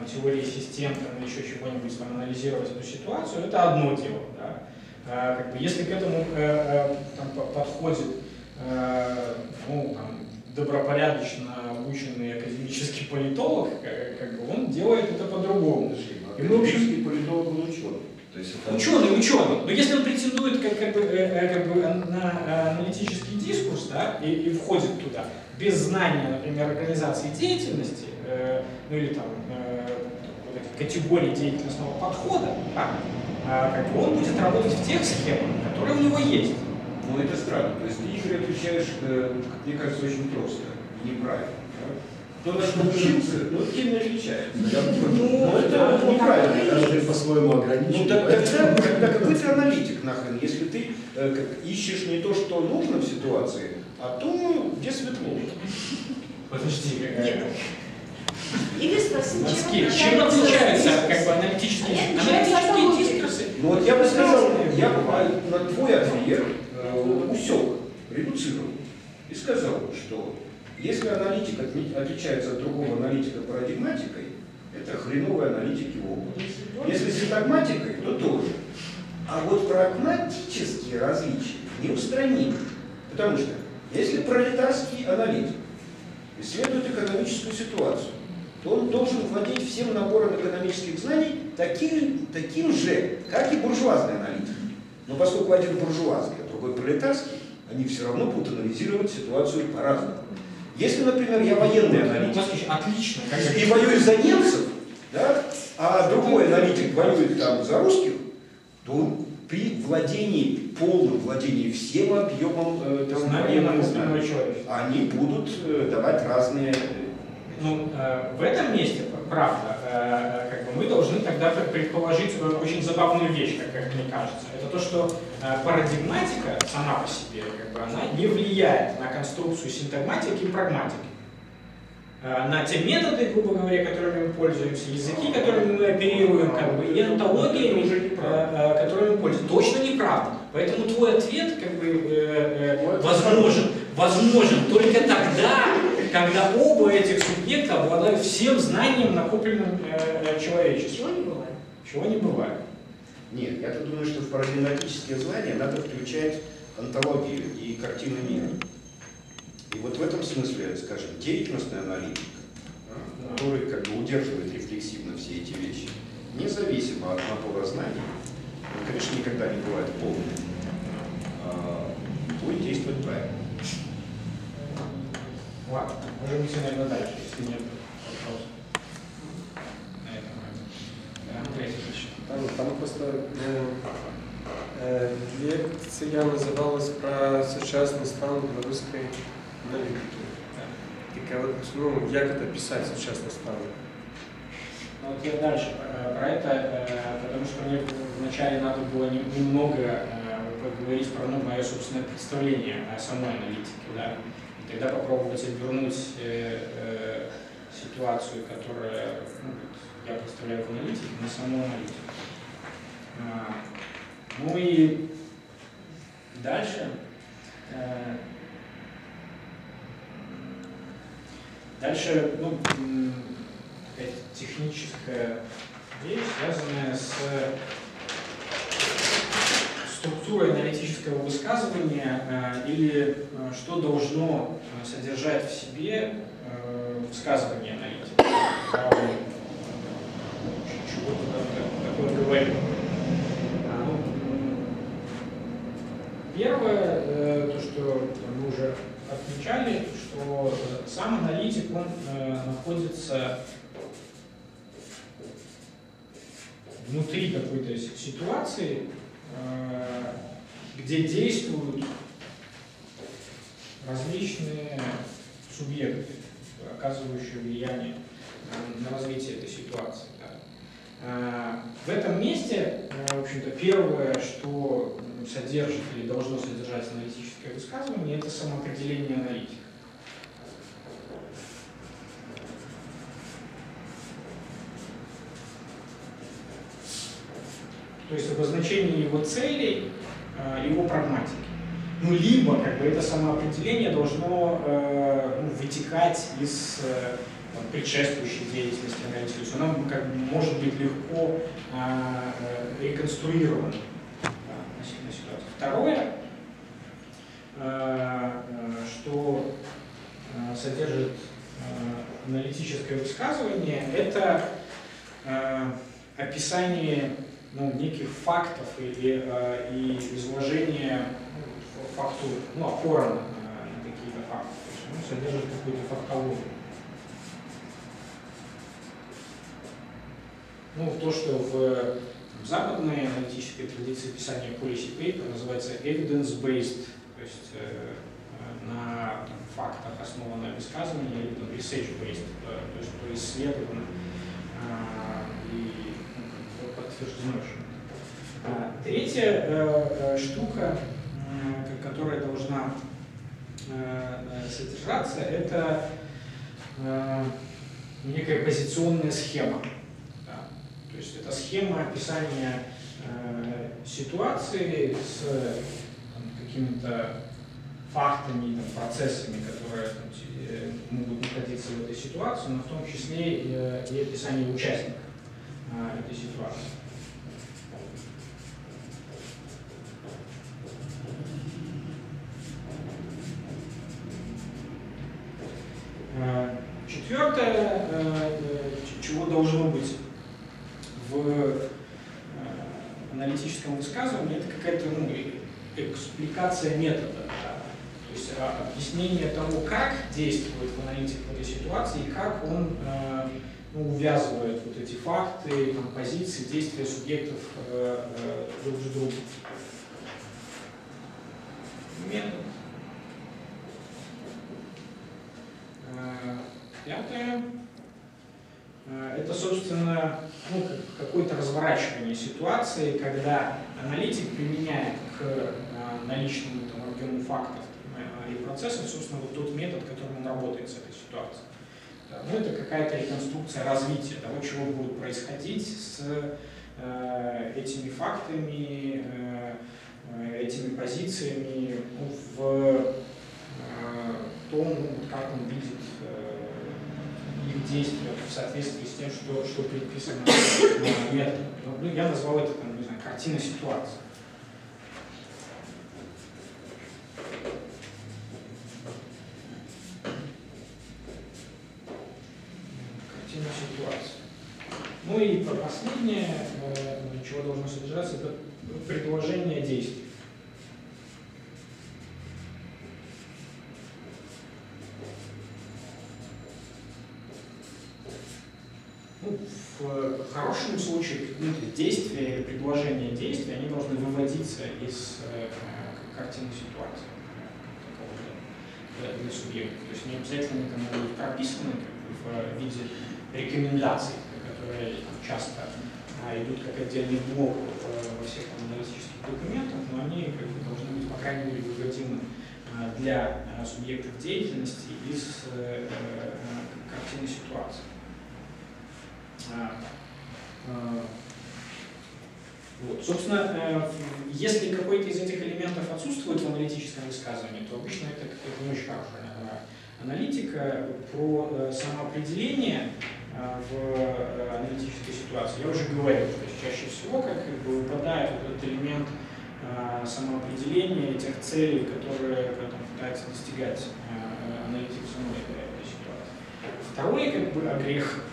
теории систем, там, еще чего-нибудь анализировать эту ситуацию, это одно дело. Да? Как бы, если к этому там, подходит добропорядочно обученный академический политолог, как бы, он делает это по-другому. И мы, в общем, политолог он ученый. То есть это... Ученый. Но если он претендует как бы на аналитический дискурс, да, и входит туда, без знания, например, организации деятельности, ну или там вот этих категорий деятельностного подхода, как бы он будет работать в тех схемах, которые у него есть. Ну это странно. То есть ты, Игорь, отвечаешь, как мне кажется, очень просто и неправильно. Кто на что учился, тем не отличается. Это неправильно. Даже ты по-своему ограничен. Тогда какой ты аналитик нахрен, если ты ищешь не то, что нужно в ситуации, а то, где светло. Подожди, Или спросить, чем отличаются как бы аналитические дискурсы? Ну вот я бы сказал, я бы на твой ответ усек, редуцировал и сказал, что если аналитик отличается от другого аналитика парадигматикой, это хреновый аналитик его опыт. Если синтагматикой, то тоже. А вот прагматические различия неустранимы. Потому что если пролетарский аналитик исследует экономическую ситуацию, то он должен владеть всем набором экономических знаний таким же, как и буржуазный аналитик. Но поскольку один буржуазный, а другой пролетарский, они все равно будут анализировать ситуацию по-разному. Если, например, я военный аналитик Отлично. и воюю за немцев, да, а другой аналитик воюет там за русских, то при владении, полном владении всем объемом военного знания, они будут давать разные... Ну, в этом месте, правда, как бы мы должны тогда предположить очень забавную вещь, как мне кажется. Это то, что парадигматика сама по себе, как бы, она не влияет на конструкцию синтагматики и прагматики. На те методы, грубо говоря, которыми мы пользуемся, языки, которыми мы оперируем, как бы, и онтологиями, которыми мы пользуемся. Точно неправда. Поэтому твой ответ как бы, возможен только тогда, когда оба этих субъекта обладают всем знанием, накопленным человечеством. Чего не бывает? Чего не бывает. Нет, я-то думаю, что в парадигматические знания надо включать онтологию и картину мира. И вот в этом смысле, скажем, деятельностный аналитик, который как бы удерживает рефлексивно все эти вещи, независимо от набора знаний, он, конечно, никогда не бывает полным, будет действовать правильно. Ладно, можем идти, наверное, дальше, если нет вопросов. Там просто лекція називалась про сучасний стан белорусской аналитики. Так вот, ну, як это писать сучасный стан? Ну, вот я дальше про это, потому что мне вначале надо было немного поговорить про мое собственное представление о самой аналитике, да, и тогда попробовать обернуть ситуацию, которую я представляю в аналитике, на саму аналитику. Ну и дальше. Дальше, ну, такая техническая вещь, связанная с структурой аналитического высказывания или что должно содержать в себе высказывание аналитика. Чего-то такое говорим. Первое, то, что мы уже отмечали, что сам аналитик, он находится внутри какой-то ситуации, где действуют различные субъекты, оказывающие влияние на развитие этой ситуации. Да. В этом месте, в общем-то, первое, что содержит или должно содержать аналитическое высказывание, это самоопределение аналитика. То есть обозначение его целей, его прагматики. Ну, либо как бы это самоопределение должно вытекать из предшествующей деятельности аналитика. То есть она как бы, может быть легко реконструирована относительно ситуации. Второе, что содержит аналитическое высказывание, это описание неких фактов и изложение фактур, опора на какие-то факты. То есть содержит какую-то фактологию. То, что в западной аналитической традиции писания policy paper называется evidence-based, то есть на фактах основанное высказывание, или research-based, то есть что исследовано и подтверждено. Третья штука, которая должна содержаться, это некая позиционная схема. То есть это схема описания ситуации с какими-то фактами, процессами, которые могут находиться в этой ситуации, но в том числе и описание участников этой ситуации. Четвертое, чего должно быть в аналитическом высказывании, это какая-то экспликация метода. Да? То есть объяснение того, как действует аналитик в этой ситуации и как он увязывает вот эти факты, позиции, действия субъектов друг с другом. Метод. Пятое. Это, собственно, какое-то разворачивание ситуации, когда аналитик применяет к наличному объему фактов и процессов, собственно, вот тот метод, которым он работает с этой ситуацией. Это какая-то реконструкция развития того, чего будет происходить с этими фактами, этими позициями в том, как он видит их действия в соответствии с тем, что предписано методом. Я назвал это, картина ситуации. Картина ситуации. И последнее, чего должно содержаться, это предложение действий. В хорошем случае действия или предложения действий, они должны выводиться из картины ситуации для субъекта. То есть не обязательно они будут прописаны в виде рекомендаций, которые часто идут как отдельный блок во всех аналитических документах, но они должны быть, по крайней мере, выводимы для субъектов деятельности из картины ситуации. Собственно, если какой-то из этих элементов отсутствует в аналитическом высказывании, то обычно это не очень хорошая аналитика. Про самоопределение в аналитической ситуации я уже говорил, что чаще всего выпадает этот элемент самоопределения этих целей, которые пытается достигать аналитик самой этой ситуации. Второй огрех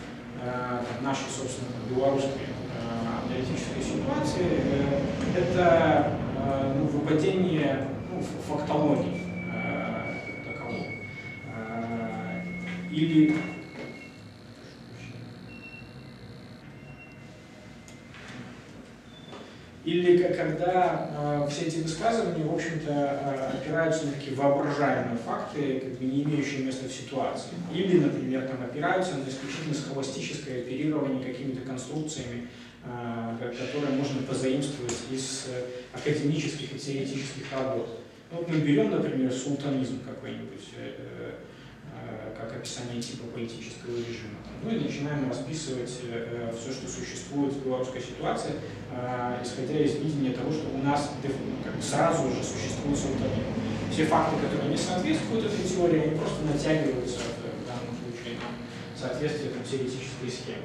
нашей, собственно, белорусской аналитической ситуации, это выпадение фактологии таковой. Или или когда все эти высказывания, в общем-то, опираются на такие воображаемые факты, как бы не имеющие места в ситуации. Или, например, там, опираются на исключительно схоластическое оперирование какими-то конструкциями, которые можно позаимствовать из академических и теоретических работ. Вот мы берем, например, султанизм какой-нибудь, как описание типа политического режима. Ну и начинаем расписывать все, что существует в белорусской ситуации, исходя из видения того, что у нас как бы сразу же существует султанизм. Все факты, которые не соответствуют этой теории, они просто натягиваются в данном случае на соответствие теоретической схеме.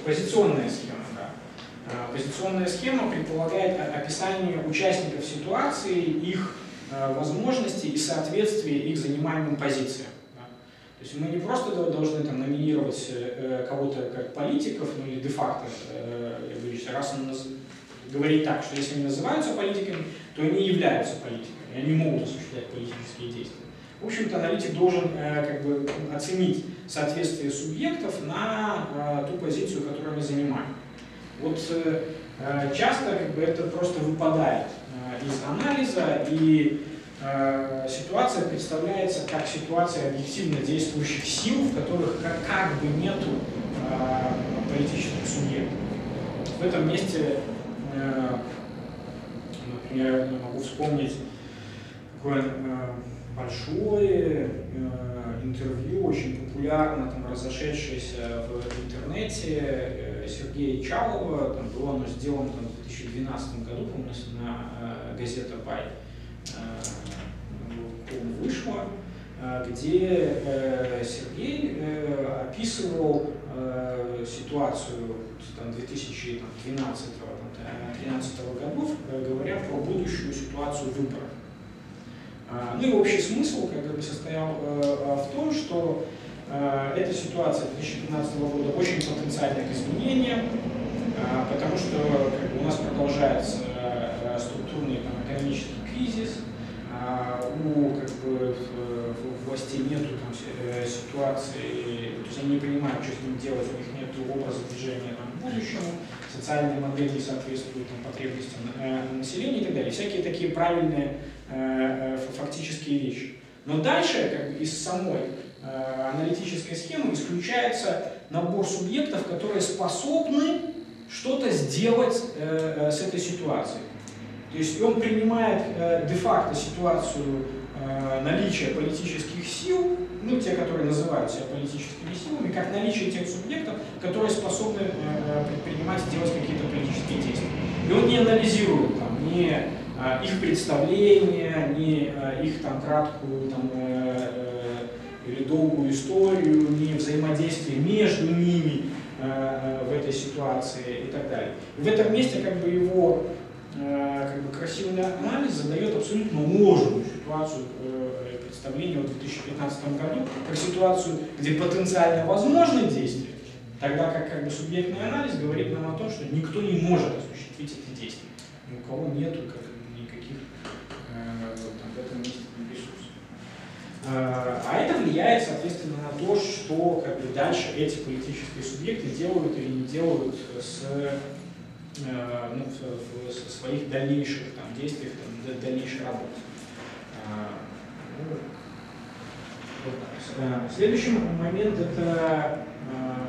Позиционная схема, да. Позиционная схема предполагает описание участников ситуации, их возможностей и соответствие их занимаемым позициям. Да. То есть мы не просто должны там номинировать кого-то как политиков, ну или де-факто, я говорю, раз он говорит так, что если они называются политиками, то они являются политиками, и они могут осуществлять политические действия. В общем-то, аналитик должен как бы оценить соответствие субъектов на ту позицию, которую они занимают. Вот часто как бы это просто выпадает из анализа, и ситуация представляется как ситуация объективно действующих сил, в которых как бы нету политических субъектов. В этом месте, например, я могу вспомнить такое большое интервью, очень популярно там, разошедшееся в интернете Сергея Чалова. Там было оно сделано там, в 2012 году, по-моему, на газета «Бай» вышла, где Сергей описывал ситуацию 2012-2013 годов, говоря про будущую ситуацию выборов. Ну и общий смысл как бы состоял в том, что эта ситуация 2015 года очень потенциальна к изменениям, потому что как бы, у нас продолжается структурный экономический кризис, у как бы, властей нету там, ситуации, то есть они не понимают, что с ним делать, у них нет образа движения там, к будущему, социальные модели не соответствуют там, потребностям населения и так далее. Всякие такие правильные фактические вещи. Но дальше как бы, из самой аналитической схемы исключается набор субъектов, которые способны что-то сделать с этой ситуацией. То есть он принимает де-факто ситуацию наличия политических сил, ну, те, которые называют себя политическими силами, как наличие тех субъектов, которые способны предпринимать и делать какие-то политические действия. И он не анализирует там, ни их представления, ни их там, краткую там, или долгую историю, ни взаимодействие между ними в этой ситуации и так далее. И в этом месте как бы его как бы, красивый анализ задает абсолютно ложную ситуацию представления в 2015 году, как ситуацию, где потенциально возможны действия, тогда как бы субъектный анализ говорит нам о том, что никто не может осуществить эти действия. Ни у кого нету никаких в этом месте ресурсов. А это влияет, соответственно, на то, что как бы, дальше эти политические субъекты делают или не делают с своих дальнейших там, действиях, там, дальнейшей работы. Следующий момент – это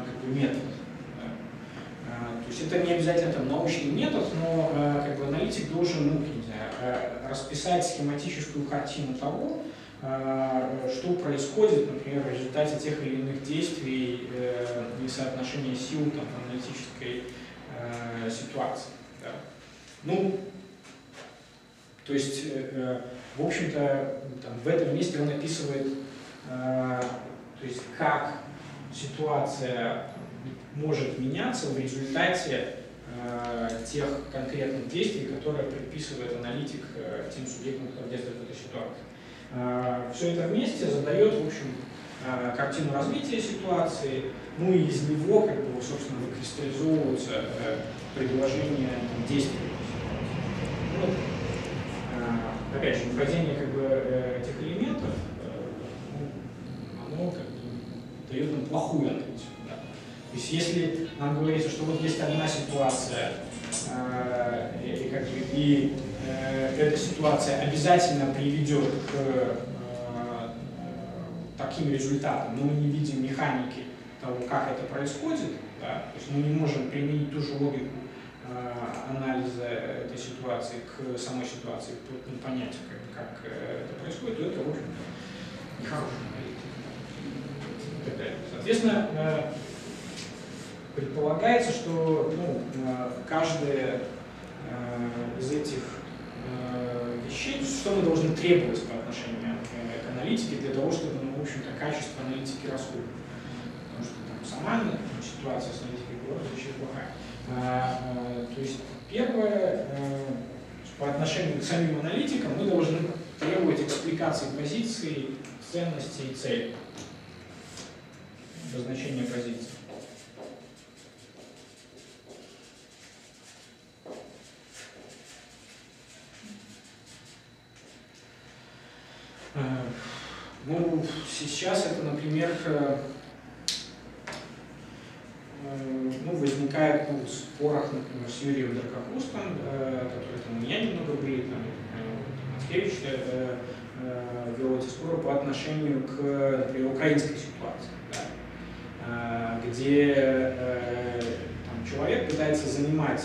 как бы, метод. То есть это не обязательно там, научный метод, но как бы, аналитик должен ну, не знаю, расписать схематическую картину того, что происходит, например, в результате тех или иных действий и соотношения сил там, в аналитической ситуации. Да. Ну, то есть, в общем-то, в этом месте он описывает, то есть, как ситуация может меняться в результате тех конкретных действий, которые предписывает аналитик тем субъектам, которые действуют в этой ситуации. Все это вместе задает, в общем, картину развития ситуации, ну и из него, как бы, собственно, выкристаллизовываются предложения действий. Вот. Опять же, нападение как бы, этих элементов, оно как бы, дает нам плохую аналитику. Да? То есть если нам говорится, что вот есть одна ситуация, и эта ситуация обязательно приведет к таким результатам, но мы не видим механики того, как это происходит, да? То есть мы не можем применить ту же логику анализа этой ситуации к самой ситуации, понять, как это происходит, то это, в общем-то, нехорошая аналитика. Соответственно, предполагается, что каждая из этих вещей, что мы должны требовать по отношению к аналитике для того, чтобы, в общем-то, качество аналитики росло. Потому что там сама ситуация с аналитикой была очень плохая. То есть первое, по отношению к самим аналитикам мы должны требовать экспликации позиций, ценностей и целей, обозначения позиций. Ну, сейчас это, например, возникает в спорах, например, с Юрием Дракохустом, которые там у меня немного были, там, Мацкевич вел эти споры по отношению к, например, украинской ситуации, да, где там, человек пытается занимать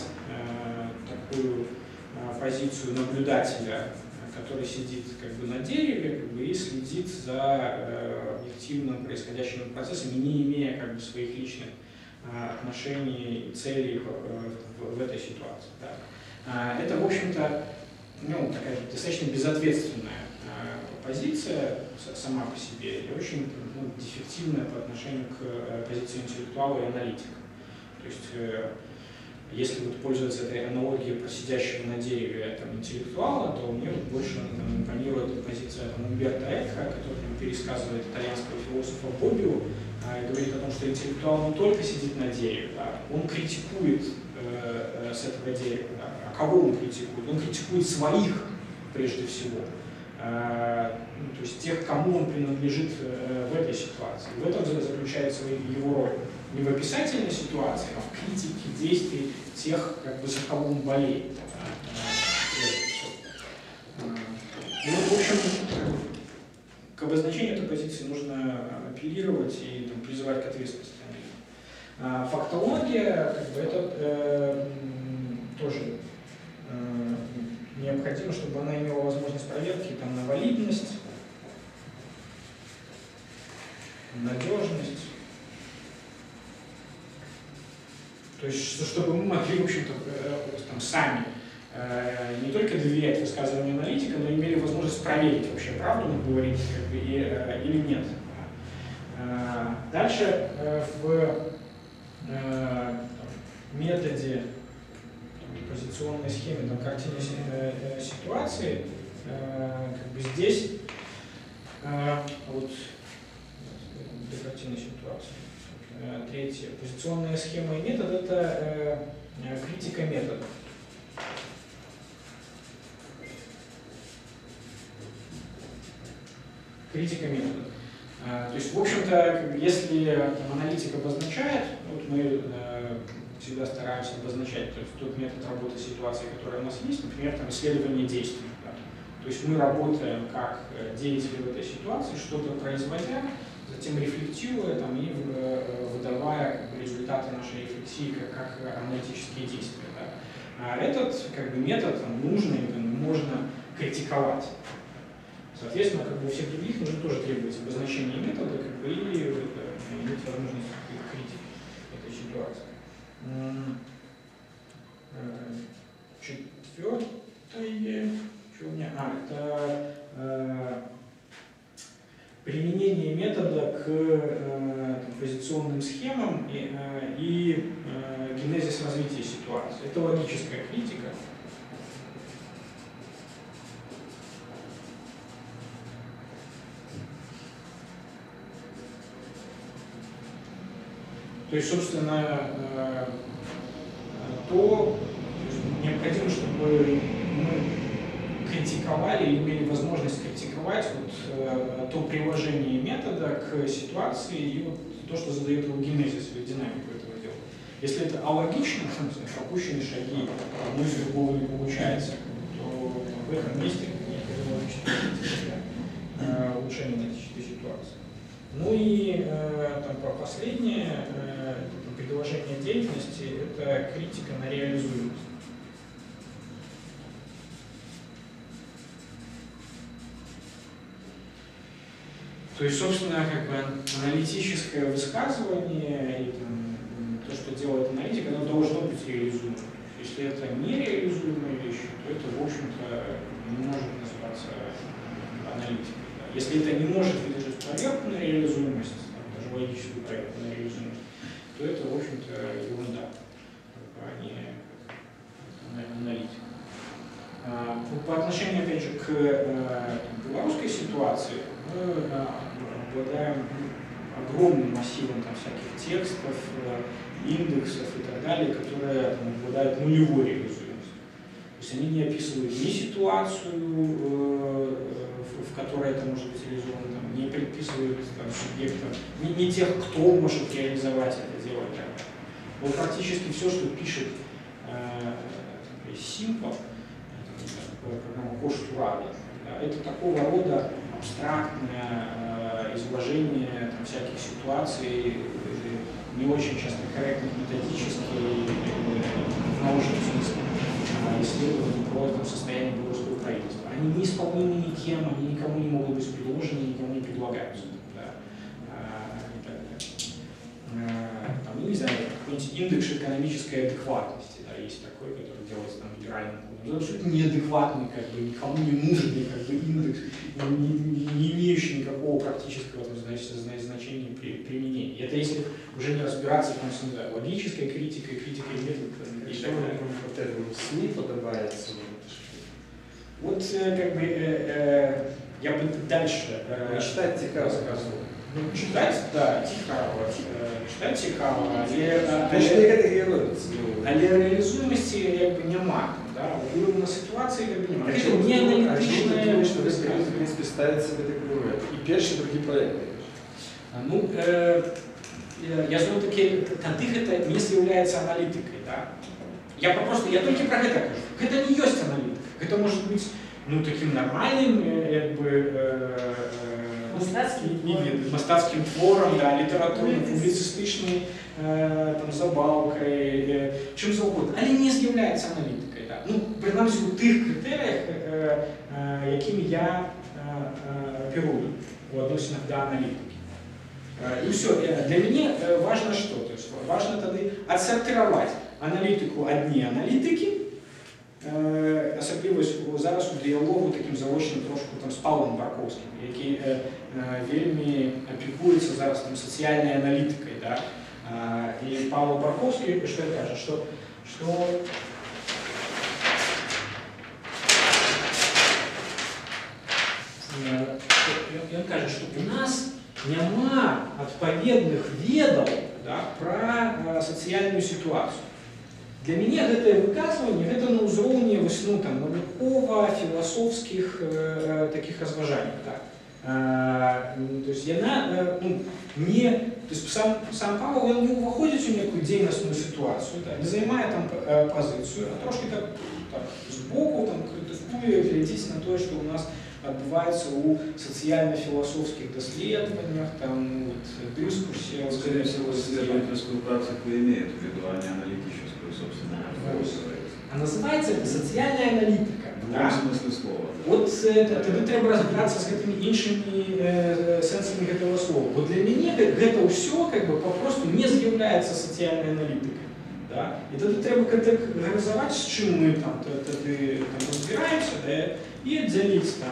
такую позицию наблюдателя, который сидит как бы на дереве и следит за объективно происходящими процессами, не имея как бы своих личных отношений и целей в этой ситуации. Да. Это, в общем-то, такая достаточно безответственная позиция сама по себе и очень дефективная по отношению к позиции интеллектуала и аналитика. То есть, если вот пользоваться этой аналогией про сидящего на дереве интеллектуала, то мне больше импонирует позиция Умберто Эко, который пересказывает итальянского философа Боббио, и говорит о том, что интеллектуал не только сидит на дереве, да, он критикует с этого дерева. Да. А кого он критикует? Он критикует своих, прежде всего. То есть тех, кому он принадлежит в этой ситуации. В этом заключается его роль. Не в описательной ситуации, а в критике действий тех, как бы, за кого он болеет. В общем, к обозначению этой позиции нужно апеллировать и призывать к ответственности. Фактология, как бы, это тоже необходимо, чтобы она имела возможность проверки на валидность, надежность. То есть, чтобы мы могли, в общем-то, сами не только доверять высказыванию аналитика, но имели возможность проверить, вообще правду он говорит или нет. Дальше в методе позиционной схеме картины ситуации, как бы здесь вот для картины ситуации. Третье. Позиционная схема и метод — это критика метода. Критика метода. То есть, в общем-то, если аналитик обозначает, вот мы всегда стараемся обозначать тот метод работы ситуации, который у нас есть, например, исследование действий. Да. То есть мы работаем как деятели в этой ситуации, что-то производя, затем рефлектируя и выдавая результаты нашей рефлексии как аналитические действия. Да. А этот метод нужно и можно критиковать. Соответственно, у всех других нужно тоже требовать обозначения метода и иметь возможность критики этой ситуации. Четвертое, что у меня? Это применение метода к позиционным схемам и генезис развития ситуации. Это логическая критика. То есть, собственно, необходимо, чтобы мы критиковали или имели возможность критиковать то приложение метода к ситуации и то, что задает его генезис или динамику этого дела. Если это алогично, пропущенные шаги, одно из другого не получается, в этом месте необходимо улучшение аналитической ситуации. Ну и там, последнее предложение деятельности – это критика на реализуемость. То есть, собственно, как бы аналитическое высказывание и там, то, что делает аналитик, оно должно быть реализуемо. Если это нереализуемая вещь, то это, в общем-то, не может называться аналитикой. Да. Если это не может выдержать проверку на реализуемость, там, даже логическую проверку на реализуемость, то это, в общем-то, ерунда, а не аналитика. По отношению, опять же, к белорусской ситуации, мы обладаем огромным массивом там, всяких текстов, индексов и так далее, которые там, обладают нулевой реализуемостью. То есть они не описывают ни ситуацию, в которой это может быть реализовано, там, не предписывают там, субъектам, ни тех, кто может реализовать это дело. Вот практически все, что пишет Simple, программа Кош-Турада, это такого рода абстрактное изложение там, всяких ситуаций, не очень часто корректных методически в научном смысле исследований про там, состояние белорусского правительства. Они не исполнимы никем, они никому не могут быть предложены, никому не предлагаются. Да, и так далее. Там, не знаю, какой-нибудь индекс экономической адекватности, да, есть такой, который делается там федеральным кодом. Это абсолютно неадекватный, как бы, никому не нужный как бы, индекс, не имеющий никакого практического значения применения. Это если уже не разбираться там, с логической критикой, критикой методов. И что вот этому СМИ подобается? Вот как бы я бы дальше читать цікаво сказано. Ну, читать, да, цікаво. Читать цікаво, але реалізуємості якби нема. Да? Впливу на ситуації якби нема. А чому не аналітичне, що ви, в принципі, ставите себе такий момент? І перші, і другі проекти. Ну, я знову таки, тадых это не является аналитикой, да? Я только про это кажу. Это не есть аналитика. Это может быть, ну, таким нормальным, как бы, мастацким твором, да, літературно-публіцистичною забавкою, чим завгодно, але не з'являється аналітикою. Да. Ну, принаймні у тих критеріях, якими я оперую у відносинах до аналітики. И все. Для меня важно что? То есть важно тогда отсортировать аналитику одни аналитики, особливо зараз у діалогу таким заочним трошку там, з Павлом Барковським, який вельми опікується зараз там, соціальною аналітикою. Да? І Павло Барковський що каже, що він каже, що у нас нема адпаведных ведаў, да, про социальную ситуацию. Для меня это выказывание, это на уровне ну, науково-философских таких разважаний. Да. То есть сам Павел он не выходит в некую дейностную ситуацию, да, не занимает там позицию, а трошки так сбоку там, критикує, глядить на то, что у нас відбувається у соціально-філософських дослідженнях, там, дискурсі. Скорее всего, исследовательскую практику имеет в виду, а не аналитическую, собственно. А називається це соціальна аналітика. В другом смысле слова. От тоді треба розбиратися з цими іншими сенсами цього слова. Бо для мене це все как бы, просто не з'являється соціальною аналітикою. Да? І тоді треба категоризувати, з чим ми там розбираємося, да? И отделить там,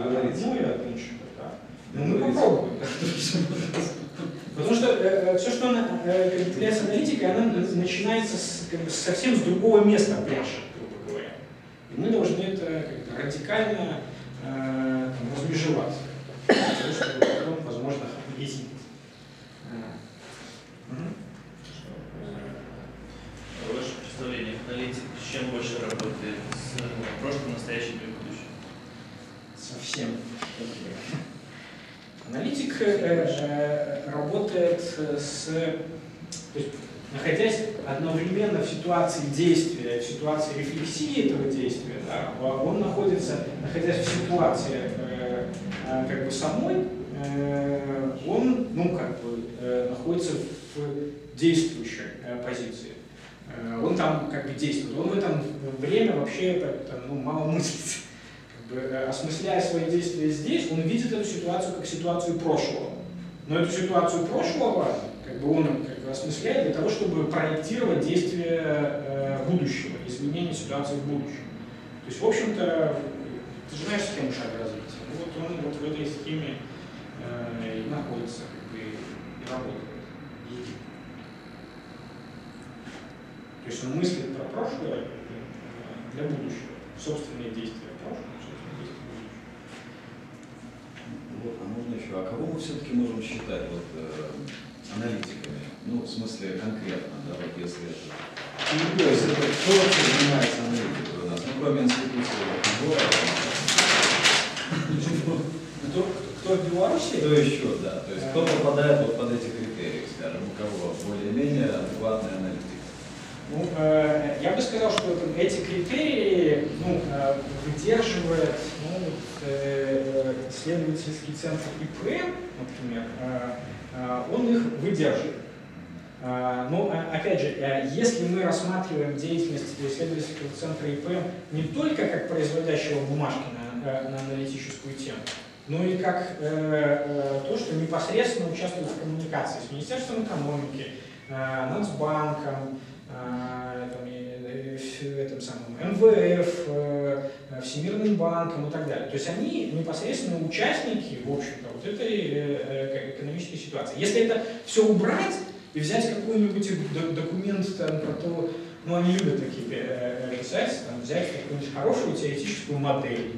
одно и от іншого. Да? Ну, мы попробуем. Потому что все, что является аналитикой, она начинается совсем с другого места пряжи, грубо говоря. И мы должны это радикально размежевать, чтобы потом, возможно, объяснить. Ваше представление, аналитик с чем больше работает? С прошлым, настоящим или будущим? Совсем. Аналитик работает с... То есть, находясь одновременно в ситуации действия, в ситуации рефлексии этого действия, да, он находится, находясь в ситуации как бы самой, он, ну, как бы, находится в действующей позиции. Он там как бы действует. Он в это время вообще там, ну, мало мыслит. Как бы, осмысляя свои действия здесь, он видит эту ситуацию как ситуацию прошлого. Но эту ситуацию прошлого как бы он как бы осмысляет для того, чтобы проектировать действия будущего, изменение ситуации в будущем. То есть, в общем-то, ты же знаешь схему шага развития. Ну, вот он вот в этой схеме и находится, как бы, и работает. То есть он мыслит про прошлое для будущего, собственные действия прошлого, собственные действия будущего. Вот, а можно еще, а кого мы все-таки можем считать вот, аналитиками? Ну, в смысле конкретно, да, вот если это... То есть это кто вообще занимается аналитикой у нас? Ну, кроме институции Кто в Беларуси? Кто еще, да. То есть кто попадает вот под эти критерии, скажем, у кого более-менее адекватная аналитика? Ну, я бы сказал, что эти критерии, ну, выдерживает, ну, исследовательский центр ИПМ, например, он их выдерживает. Но, опять же, если мы рассматриваем деятельность исследовательского центра ИПМ не только как производящего бумажки на аналитическую тему, но и как то, что непосредственно участвует в коммуникации с Министерством экономики, Нацбанком, этим самым МВФ, Всемирным банком и так далее. То есть они непосредственно участники, в общем-то, вот этой экономической ситуации. Если это все убрать и взять какой-нибудь документ там, про то, ну они любят такие писать, там, взять какую-нибудь хорошую теоретическую модель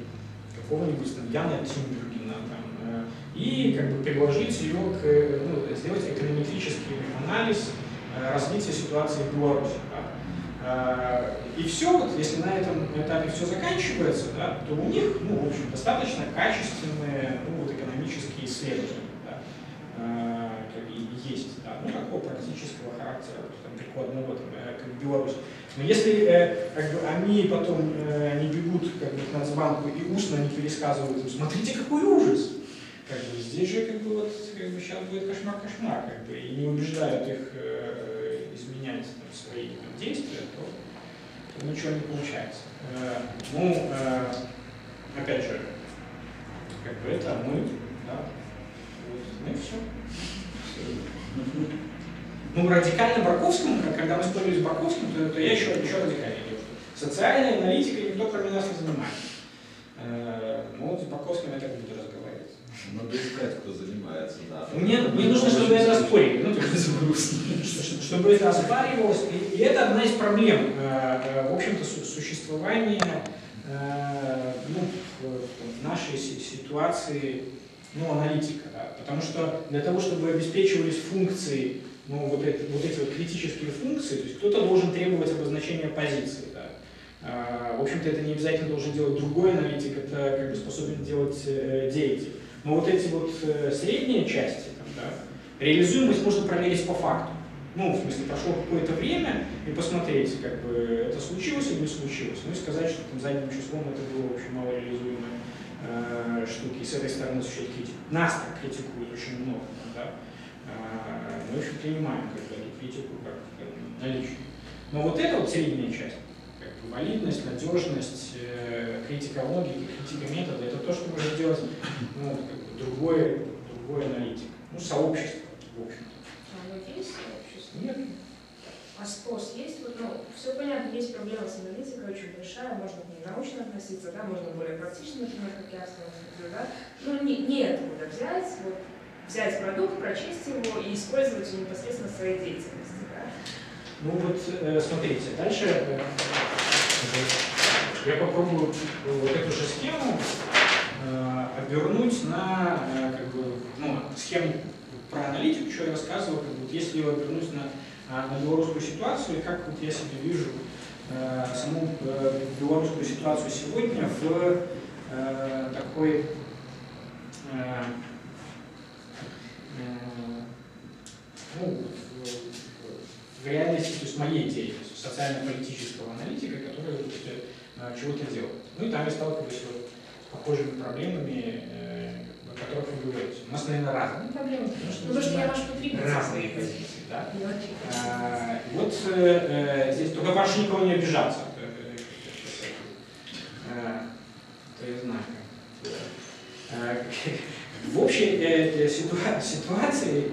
какого-нибудь там Яна Тинбергена и как бы приложить ее к, ну, сделать эконометрический анализ развития ситуации в Беларуси. Да. И все, вот, если на этом этапе все заканчивается, да, то у них, ну, в общем, достаточно качественные, ну, вот, экономические исследования, да, как и есть, да, ну, такого практического характера, там, прикладного, как в Беларуси. Но если как бы, они потом не бегут как бы, к Нацбанку и устно не пересказывают им, смотрите, какой ужас! Как бы, здесь же как бы, вот, как бы, сейчас будет кошмар-кошмар, как бы, и не убеждают их изменять там, свои там, действия, то ничего не получается. Ну, опять же, как бы это мы, да, вот, ну и все. Ну, радикально Барковскому, когда мы спорили с Барковским, то я еще радикальнее делаю. Социальной аналитикой никто кроме нас не занимается. Ну, вот с Барковским я так буду разговаривать. Надо искать, кто занимается, да. Мне нужно, чтобы это оспорили. Ну, чтобы это оспаривалось. И это одна из проблем, в общем-то, существования ну, в нашей ситуации аналитика. Да? Потому что для того, чтобы обеспечивались функции, ну, вот эти вот критические функции, то есть кто-то должен требовать обозначения позиции. Да? В общем-то, это не обязательно должен делать другой аналитик, это как бы способен делать деятель. Но вот эти вот средние части, там, да, реализуемость можно проверить по факту. Ну, в смысле, прошло какое-то время и посмотреть, как бы это случилось или не случилось. Ну и сказать, что там задним числом это было, в общем, мало реализуемые штуки. И с этой стороны осуществлять критику. Нас так критикуют очень много. Да? Мы, в общем, принимаем как бы, эту критику как наличную. Но вот эта вот средняя часть, как бы, валидность, надежность, критика логики, критика метода, это то, что можно делать, ну, как бы, другой аналитик. Ну, сообщество, в общем-то. А вот есть сообщество? Нет. А спрос есть? Вот, ну, все понятно, есть проблема с аналитикой очень большая, можно к ней научно относиться, да, можно более практично, например, как я смотрю, да. Ну, не откуда взять, вот, взять продукт, прочесть его и использовать его непосредственно в своей деятельности, да. Ну вот, смотрите, дальше я попробую вот эту же схему обернуть на как бы, ну, схему про аналитику, что я рассказывал, как бы, вот, если ее обернуть на белорусскую ситуацию, и как вот я себе вижу саму белорусскую ситуацию сегодня в такой ну, в социально-политического аналитика, который чего-то делает. Ну и там я сталкиваюсь с похожими проблемами, о которых вы говорите. У нас, наверное, разные проблемы, потому что я ваш потребитель. разные позиции. Да? Вот здесь только прошу никого не обижаться. То я знаю. В общей ситуации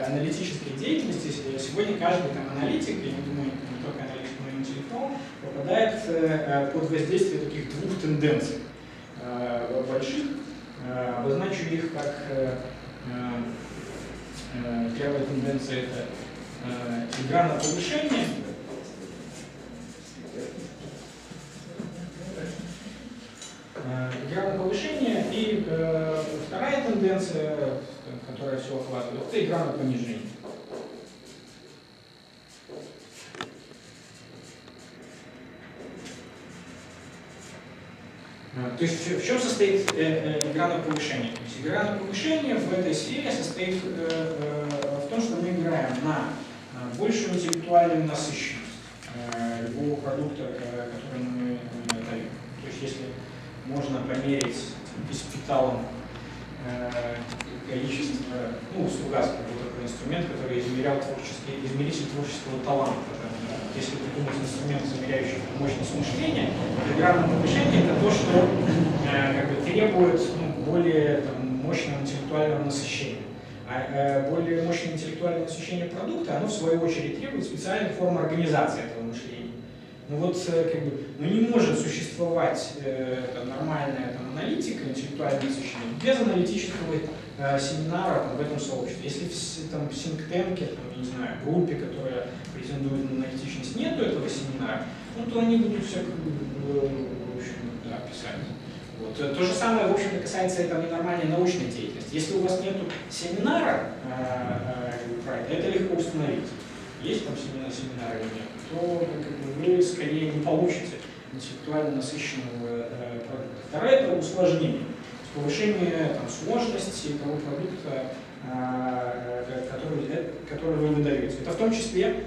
аналитической деятельности сегодня каждый аналитик, я не думаю, не только аналитик, но и интеллектуал, попадает под воздействие таких двух тенденций больших. Обозначу их как первая тенденция — это игра на повышение. Игра на повышение, и вторая тенденция, которая все охватывает, это игра на понижение. То есть в чем состоит игра на повышение? То есть игра на повышение в этой сфере состоит в том, что мы играем на большую интеллектуальную насыщенность любого продукта, который мы даем. То есть если можно померить испиталом количество, Стругацкий был такой инструмент, который измерял измеритель творческого таланта. Если придумать инструмент, замеряющий мощность мышления, игра на повышение — это то, что требует более мощного интеллектуального насыщения. А более мощное интеллектуальное насыщение продукта, оно в свою очередь требует специальной формы организации этого мышления. Не может существовать нормальная аналитика, интеллектуальное насыщение без аналитического семинара в этом сообществе. Если в синктенке, не знаю, группе, которая претендует на аналитичность, нету этого семинара, то они будут все писать. То же самое, в общем-то, касается ненормальной научной деятельности. Если у вас нет семинара, это легко установить. Есть там семинар или нет, то вы скорее не получите интеллектуально насыщенного продукта. Второе — это усложнение, повышение сложности того продукта, который вы выдаете. Это в том числе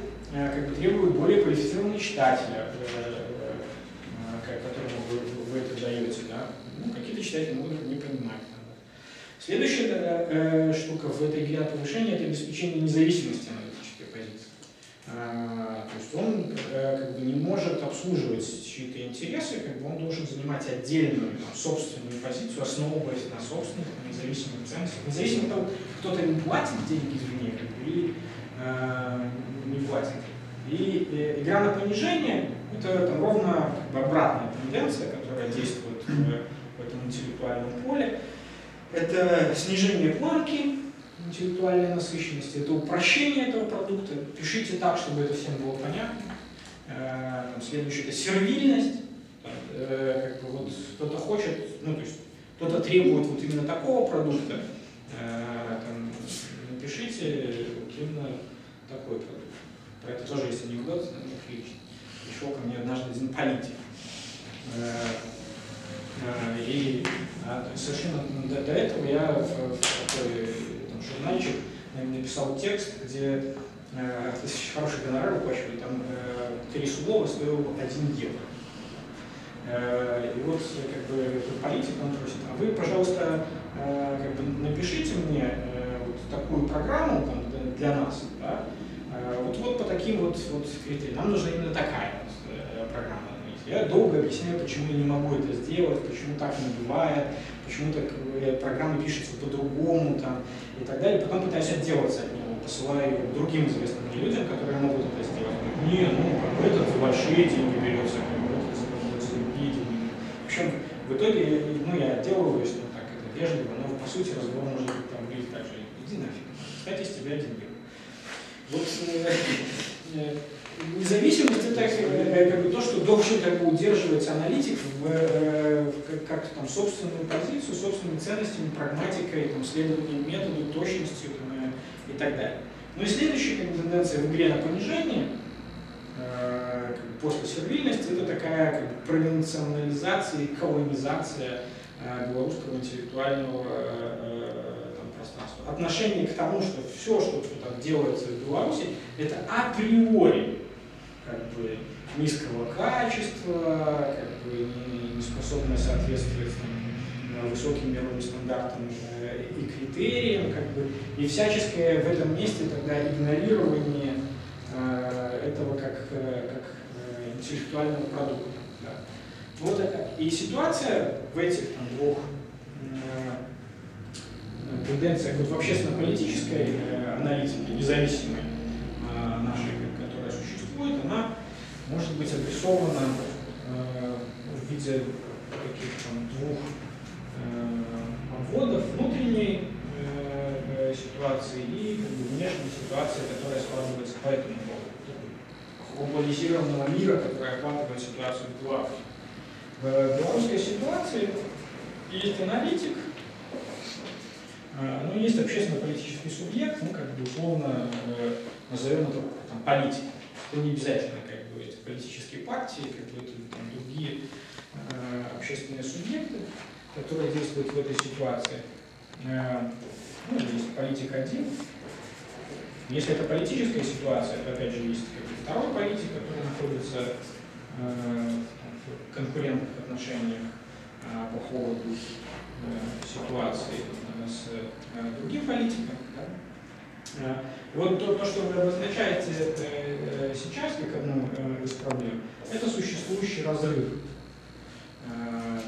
требует более квалифицированного читателя, которому вы это даете. Да? Какие-то читатели могут не понимать. Следующая штука в этой игре повышения — это обеспечение независимости аналитической позиции. То есть он не может обслуживать чьи-то интересы, он должен занимать отдельную собственную позицию, основываясь на собственных независимых ценностях. Независимо от того, кто-то им платит деньги извне или не платит. И игра на понижение — это ровно обратная тенденция, которая действует в этом интеллектуальном поле. Это снижение планки интеллектуальной насыщенности, это упрощение этого продукта. Пишите так, чтобы это всем было понятно. Следующее — это сервильность. Кто-то хочет, то есть кто-то требует именно такого продукта. Напишите именно такой продукт. Про это тоже есть анекдот, пришел ко мне однажды один политик. И совершенно до этого я в такой журнальчик написал текст, где очень хороший гонорар выплачивали, там 3 слова стоило 1 евро. И вот политик, он просит: а вы, пожалуйста, напишите мне такую программу для нас, да? Вот по таким критериям. Нам нужна именно такая программа. Я долго объясняю, почему я не могу это сделать, почему так не бывает, почему так программа пишется по-другому и так далее. Потом пытаюсь отделаться от него, посылаю его другим известным мне людям, которые могут это сделать. Это за большие деньги берется, это за другие деньги. В общем, в итоге я отделываюсь, это вежливо, но по сути разговор может выглядеть так же: иди нафиг, кстати, с тебя 1 евро. Независимость — это то, что должен удерживать аналитик как собственную позицию, собственными ценностями, прагматикой, следованием методу, точностью и так далее. И следующая тенденция в игре на понижение после сервильности — это такая провинционализация и колонизация белорусского интеллектуального пространства. Отношение к тому, что все, что делается в Беларуси, это априори как бы низкого качества, как бы не способная соответствовать высоким мировым стандартам и критериям, как бы, и всяческое в этом месте тогда игнорирование этого как интеллектуального продукта. Да. Вот и ситуация в этих двух тенденциях вот в общественно-политической аналитике, независимой нашей, которая существует, она может быть адресована в виде таких двух обводов: внутренней ситуации и внешней ситуации, которая складывается по этому поводу, глобализированного мира, который охватывает ситуацию в Беларуси. В белорусской ситуации есть аналитик, ну, есть общественно-политический субъект, ну, как бы условно назовем это политик. Это не обязательно как бы эти политические партии, как бы это другие общественные субъекты, которые действуют в этой ситуации. Ну, есть политик один. Если это политическая ситуация, то опять же есть второй политик, который находится в конкурентных отношениях по поводу ситуации с другим политиком. Да? Вот то, что вы обозначаете сейчас как одну из проблем, это существующий разрыв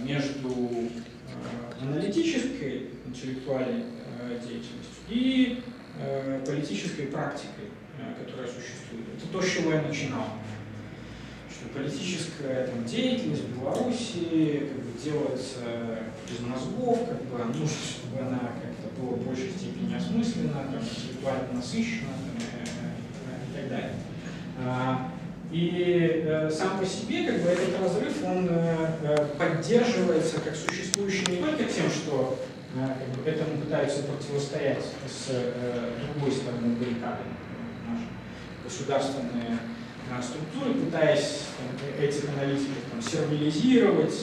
между аналитической, интеллектуальной деятельностью и политической практикой, которая существует. Это то, с чего я начинал. Что политическая деятельность в Беларуси делается без мозгов, нужно, чтобы она как-то была в большей степени осмыслена, интеллектуально насыщена и так далее. И сам по себе этот разрыв, он поддерживается как существующий не только тем, что этому пытаются противостоять с другой стороны баррикады наши государственные структуры, пытаясь этих аналитиков сервилизировать,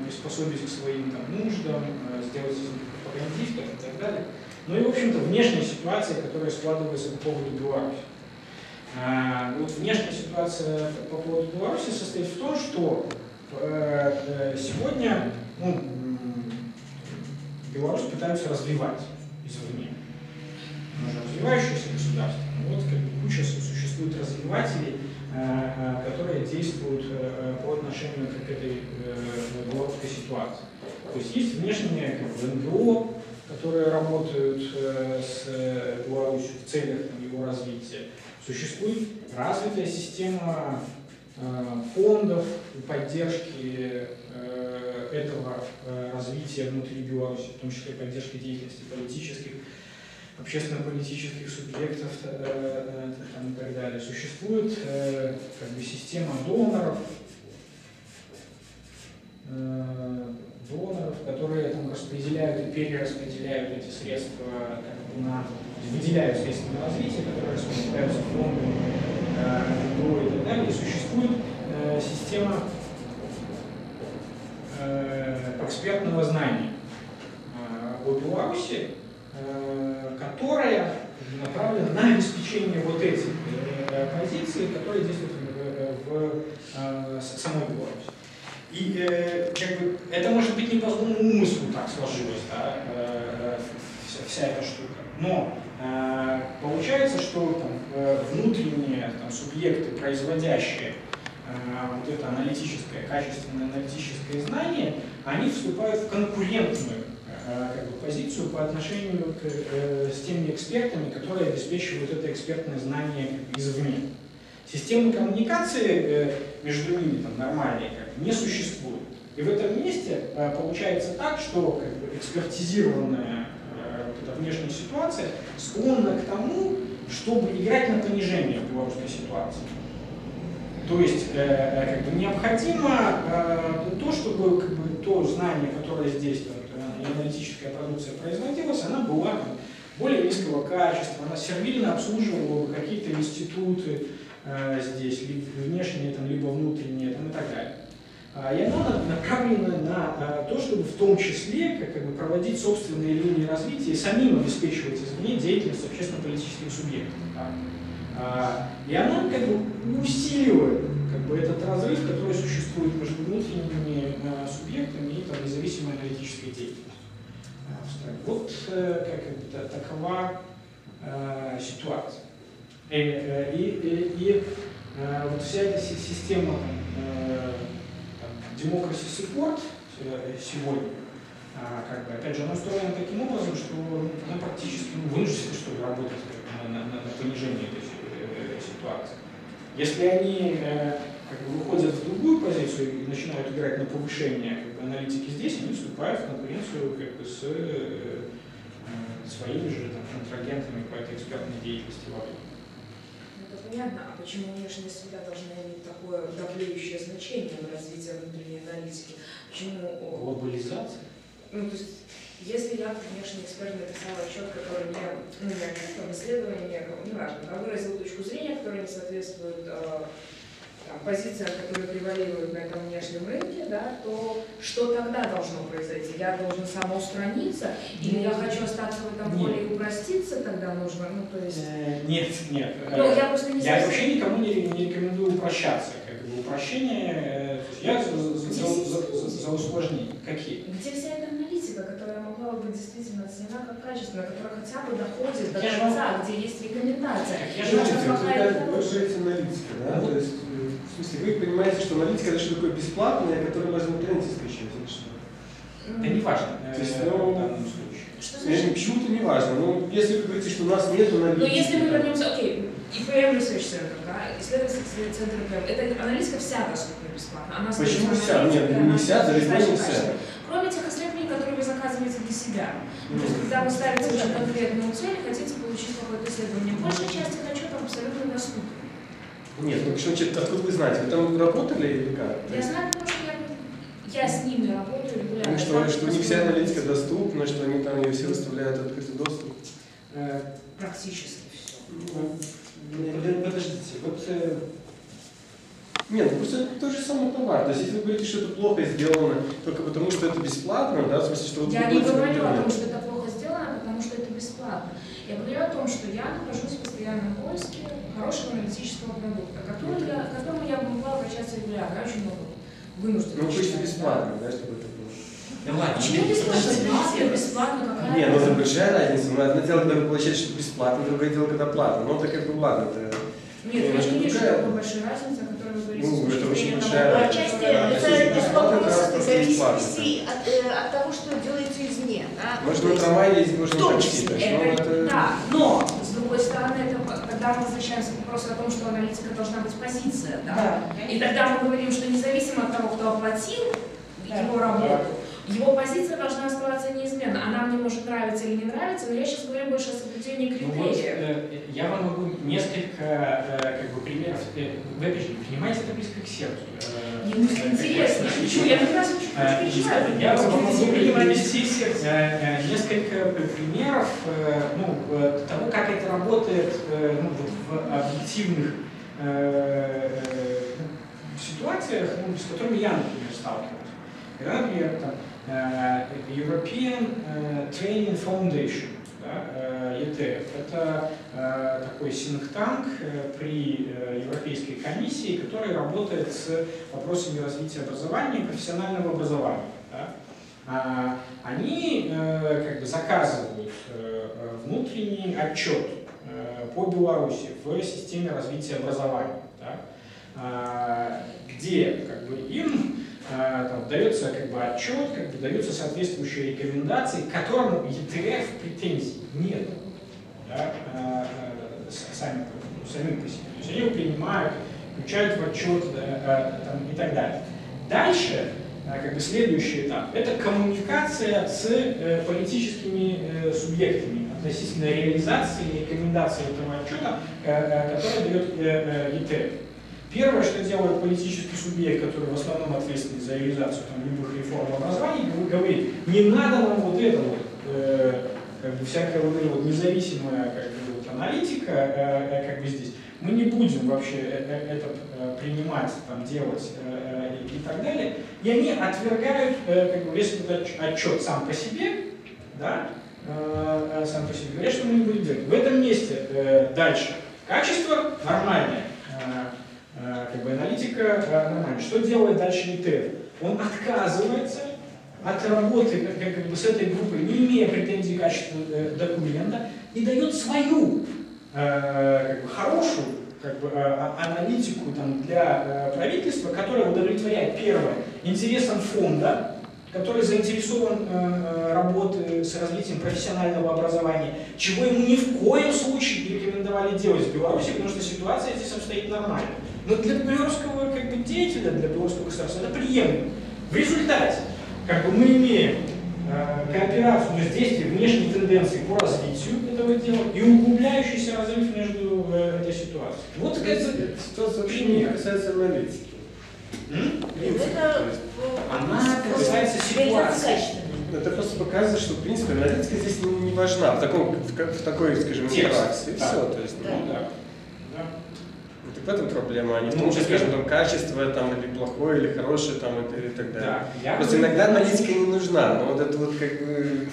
приспособить к своим нуждам, сделать из них пропагандистов и так далее. Ну и, в общем-то, внешняя ситуация, которая складывается по поводу Беларуси. Вот внешняя ситуация по поводу Беларуси состоит в том, что сегодня Беларусь пытаются развивать извне. Мы же развивающееся государство. Вот куча существует развивателей, которые действуют по отношению к этой белорусской ситуации. То есть есть внешние НГО, которые работают с Беларусью в целях его развития. Существует развитая система фондов и поддержки этого развития внутри Беларуси, в том числе поддержки деятельности политических, общественно-политических субъектов и так далее. Существует система доноров, которые распределяют и перераспределяют эти средства, выделяют средства на развитие, которые распределяются фондами НГО и так далее. И существует система экспертного знания о Беларуси, которая направлена на обеспечение вот этих позиций, которые действуют в самой Беларуси. И это может быть не по злому умыслу так сложилось, да, вся эта штука. Но получается, что внутренние субъекты, производящие вот это аналитическое, качественное аналитическое знание, они вступают в конкурентную позицию по отношению с теми экспертами, которые обеспечивают это экспертное знание извне. Системы коммуникации между ними нормальные не существует. И в этом месте получается так, что экспертизированная внешняя ситуация склонна к тому, чтобы играть на понижение в белорусской ситуации. То есть необходимо то, чтобы то знание, которое здесь, аналитическая продукция производилась, она была более низкого качества, она сервильно обслуживала какие-то институты здесь, либо внешние, либо внутренние и так далее. И она направлена на то, чтобы в том числе проводить собственные линии развития и самим обеспечивать извне деятельность общественно-политических субъектов. Да? И она как бы усиливает как бы этот разрыв, который существует между внутренними субъектами и там, независимой аналитической деятельностью в стране. Вот как такова ситуация. И вот вся эта система democracy support сегодня, как бы, опять же, она устроена таким образом, что она практически вынуждена, что ли, работать на понижение этой ситуации. Если они как бы, выходят в другую позицию и начинают играть на повышение как бы, аналитики здесь, они вступают в конкуренцию как бы, с своими же там, контрагентами по этой экспертной деятельности вокруг. Это понятно, а почему внешняя среда должна иметь такое давлеющее значение в развитии внутренней аналитики? Почему? Глобализация? Ну, то есть, если я, как внешний эксперт, написал отчет, который не отчет, там, исследование, неважно, выразил точку зрения, которая не соответствует позициям, которые превалируют на этом внешнем рынке, да, то что тогда должно произойти? Я должен самоустраниться? Или я хочу остаться в этом поле и упроститься, тогда нужно? Ну, то есть... Нет. Ну, я просто не я вообще никому не рекомендую упрощаться. Как бы упрощение, я за усложнение. Какие? Где вся эта аналитика, которая могла бы быть действительно оценена как качественная, которая хотя бы доходит до конца, где есть рекомендация? Вы говорите аналитика, да? То есть, в смысле, вы понимаете, что аналитика это что такое бесплатное, которое можно в интернете скачать, или что? Да не важно. То есть, в данном случае. Что значит? Почему-то не важно. Ну, если вы говорите, что у нас нет аналитики. Но если мы вернемся, окей, ИПМ Research Center, да, исследовательский центр ИПМ, эта аналитика вся доступна бесплатно. Она почему вся? Нет, не вся, далеко не вся. Кроме тех исследований, которые вы заказываете для себя. То есть, когда вы ставите очень конкретную цель, хотите получить какое-то исследование, большая часть отчетов абсолютно доступна. Нет, ну что, откуда вы знаете? Вы там работали или как? Я знаю, потому что я с ними работаю регулярно. Ну, что не вся аналитика доступна, что они там ее все выставляют в открытый доступ? Практически все. Подождите, вот... Нет, ну просто это тот же самый товар. То есть, если вы говорите, что это плохо сделано только потому, что это бесплатно, да, в смысле, что... Я не говорю о том, что это плохо сделано, потому что это бесплатно. Я говорю о том, что я нахожусь в постоянном поиске хорошего аналитического продукта, к которому я могла обращаться регулярно, очень много вынуждена. Ну, пусть бесплатно, да, чтобы это было. Да ладно. Почему бесплатно? Бесплатно какая-то? Не, ну это большая разница. Ну, одно дело, когда вы получаете что-то бесплатно, другое дело, когда платно. Ну, это как бы ладно, это... Нет, я не вижу такой большой разницы, о которой вы говорите. Ну, это очень большая разница. Отчасти это вопрос зависимости от того, что делается извне. Можно на трамвае ездить, можно в том на такси. числе, да, но, с другой стороны, это, когда мы возвращаемся к вопросу о том, что аналитика должна быть позиция, да? И тогда мы говорим, что независимо от того, кто оплатил его работу, его позиция должна оставаться неизменна. Она мне может нравиться или не нравиться, но я сейчас говорю больше о соблюдении критериев. Ну, вот, я вам могу несколько как бы, примеров. Вы опять же принимаете это близко к сердцу. Мне интересно. Я как раз очень переживаю. Я вам могу привести несколько примеров того, как это работает в объективных ситуациях, с которыми я, например, сталкиваюсь. Когда, например, там, European Training Foundation, да, ETF, это такой think-танк при Европейской комиссии, который работает с вопросами развития образования и профессионального образования. Да. Они как бы заказывают внутренний отчет по Беларуси в системе развития образования, да, где как бы, им там, дается как бы, отчет, как бы, даются соответствующие рекомендации, к которому ETF претензий нет, да, самим по себе. То есть они его принимают, включают в отчет и так далее. Дальше, как бы, следующий этап – это коммуникация с политическими субъектами относительно реализации рекомендаций этого отчета, который дает ETF. Первое, что делает политический субъект, который в основном ответственен за реализацию там, любых реформ образования, говорит, не надо нам вот это вот, как бы всякая вот эта вот независимая как бы, вот, аналитика как бы здесь. Мы не будем вообще это принимать, там, делать и так далее. И они отвергают как бы, весь этот отчет сам по себе, да, сам по себе, говорят, что мы не будем делать. В этом месте дальше Качество нормальное, как бы аналитика нормальная. Что делает дальше ИТФ? Он отказывается от работы как бы с этой группой, не имея претензий к качеству документа, и дает свою как бы хорошую как бы, аналитику там, для правительства, которая удовлетворяет, первое, интересам фонда, который заинтересован работой с развитием профессионального образования, чего ему ни в коем случае не рекомендовали делать в Беларуси, потому что ситуация здесь обстоит нормально. Но для белорусского как бы, деятеля, для белорусского государства это приемлемо. В результате как бы, мы имеем кооперацию, то есть действие внешней тенденции по развитию этого дела и углубляющийся разрыв между этой ситуацией. Вот это ситуация вообще не касается аналитики. Она касается ситуации. Это просто показывает, что в принципе аналитика здесь не важна в такой, скажем, интеракции. Да. Все, то есть, Да. в этом проблема, а не в том, что, скажем, там, качество там, или плохое, или хорошее там, и так далее. Да, просто иногда аналитика не нужна, но вот это вот как бы,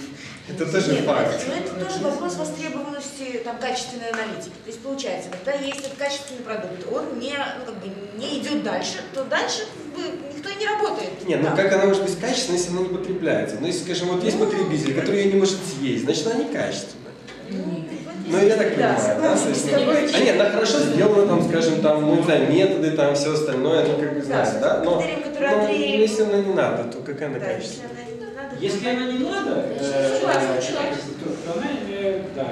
это тоже факт. Но это тоже вопрос востребованности там, качественной аналитики. То есть получается, когда есть этот качественный продукт, он не, ну, как бы, не идет дальше, то дальше как бы, никто и не работает. Нет, ну как она может быть качественной, если она не потребляется? Ну если, скажем, вот есть потребитель, который ее не может съесть, значит она не качественная. Ну, я так понимаю, да? Нет, она хорошо сделана, там, скажем, там, ну, не знаю, методы, там, все остальное, ну, как бы, знаешь, да? Но если она не надо, то какая она качественная? Если она не надо, то она, да,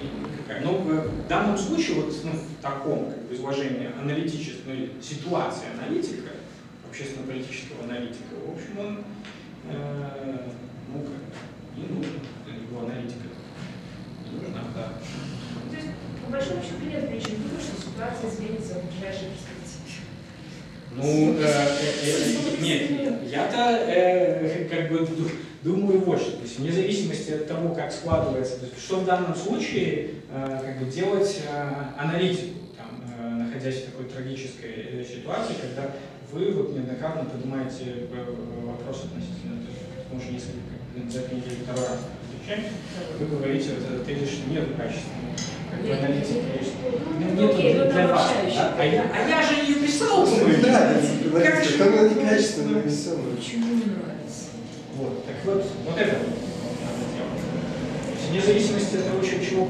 никакая. Но в данном случае, вот, ну, в таком, как бы, изложении аналитической ситуации аналитика, общественно-политического аналитика, в общем, он, ну, как, не нужен, его аналитика. Да. То есть, по большому счету, нет причин думать, что ситуация изменится в ближайшей перспективе. Ну, нет, я-то как бы думаю вот что. То есть, вне зависимости от того, как складывается, то есть, что в данном случае как бы делать аналитику, там, находясь в такой трагической ситуации, когда вы вот неоднократно поднимаете вопрос относительно того, что несколько за эту неделю второй раз отвечаем, вы говорите вот этот тезис, что нет качественной аналитики. Нет для вас. А я же ее писал, думаю. Да, она не качественная, не все. Почему не нравится? Вот, так вот, вот это вот надо делать. Вне зависимости от того, чего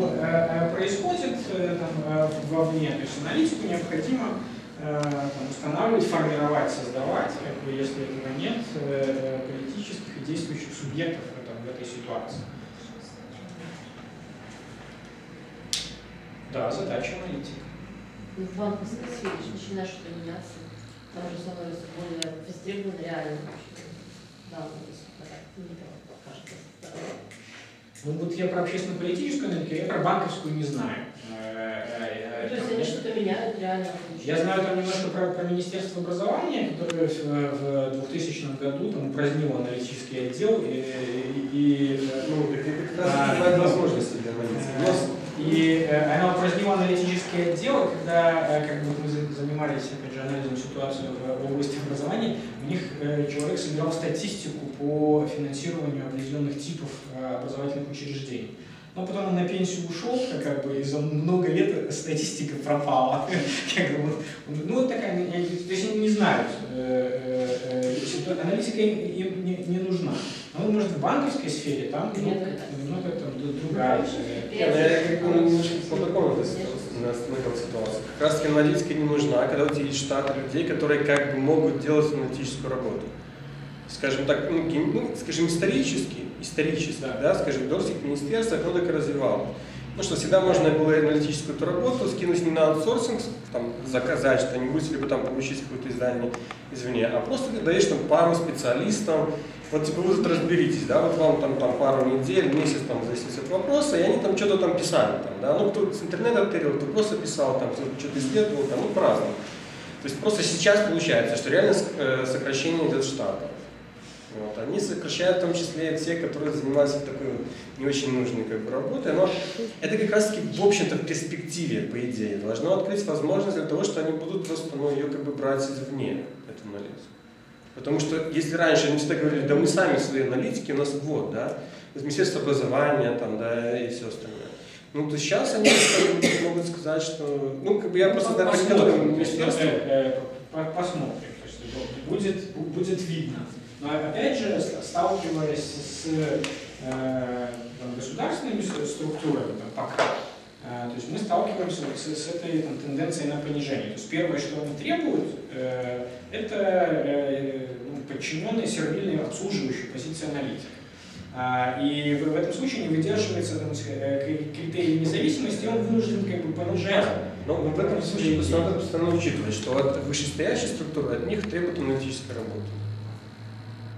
происходит там, вовне, то есть аналитику необходимо там, устанавливать, формировать, создавать, как бы, если этого нет, политических и действующих субъектов в этой ситуации. Да, задача аналитика. В банковской сфере начинает что-то меняться. Там же становится более востребован реально. Да, кажется. Ну вот я про общественно-политическую аналитику, я про банковскую не знаю. То есть они что-то меняют реально? Я знаю там немножко про Министерство образования, которое в 2000 году там упразднило аналитический отдел ну, это как раз бывает возможности для аналитики. И она упразднила аналитический отдел, когда как бы, мы занимались опять же, анализом ситуации в области образования, у них человек собирал статистику по финансированию определенных типов образовательных учреждений. Но потом он на пенсию ушел, как бы, и за много лет статистика пропала. Ну, вот такая, то есть не знают, аналитика им не нужна. Но, может, в банковской сфере там немного другая. Я немножко по-другому остановил ситуацию. Как раз таки аналитика не нужна, когда у тебя есть штат людей, которые как бы могут делать аналитическую работу. Скажем так, скажем, исторически, да, скажем, в белорусских министерствах оно так и развивалось. Потому что всегда можно было аналитическую эту работу скинуть не на аутсорсинг, там, заказать что-нибудь, либо там получить какое-то издание извне, а просто ты даешь там пару специалистам, вот типа вы тут разберитесь, да, вот вам там пару недель, месяц там зависит от вопроса, и они там что-то там писали, там, да, ну кто с интернета тырил, кто просто писал, там, что-то исследовал, там, ну по-разному. То есть просто сейчас получается, что реально сокращение идет штата. Вот. Они сокращают в том числе те, которые занимаются такой не очень нужной как бы, работой, но это как раз таки в общем-то в перспективе, по идее, должно открыть возможность для того, что они будут просто ее как бы брать извне, эту аналитику. Потому что если раньше они всегда говорили, да мы сами свои аналитики, у нас вот, да, Министерство образования, там, да, и все остальное. Ну, то сейчас они могут сказать, что... Ну, как бы я просто на некотором министерстве... Посмотрим, то есть будет видно. Но опять же, сталкиваясь с государственными структурами, пока, то есть мы сталкиваемся с этой тенденцией на понижение. То есть первое, что они требуют, это подчиненные сервильные обслуживающие позиции аналитика. И в этом случае не выдерживается критерий независимости, и он вынужден как бы понижать. Но в этом случае надо постоянно учитывать, что от вышестоящей структуры от них требует аналитической работы.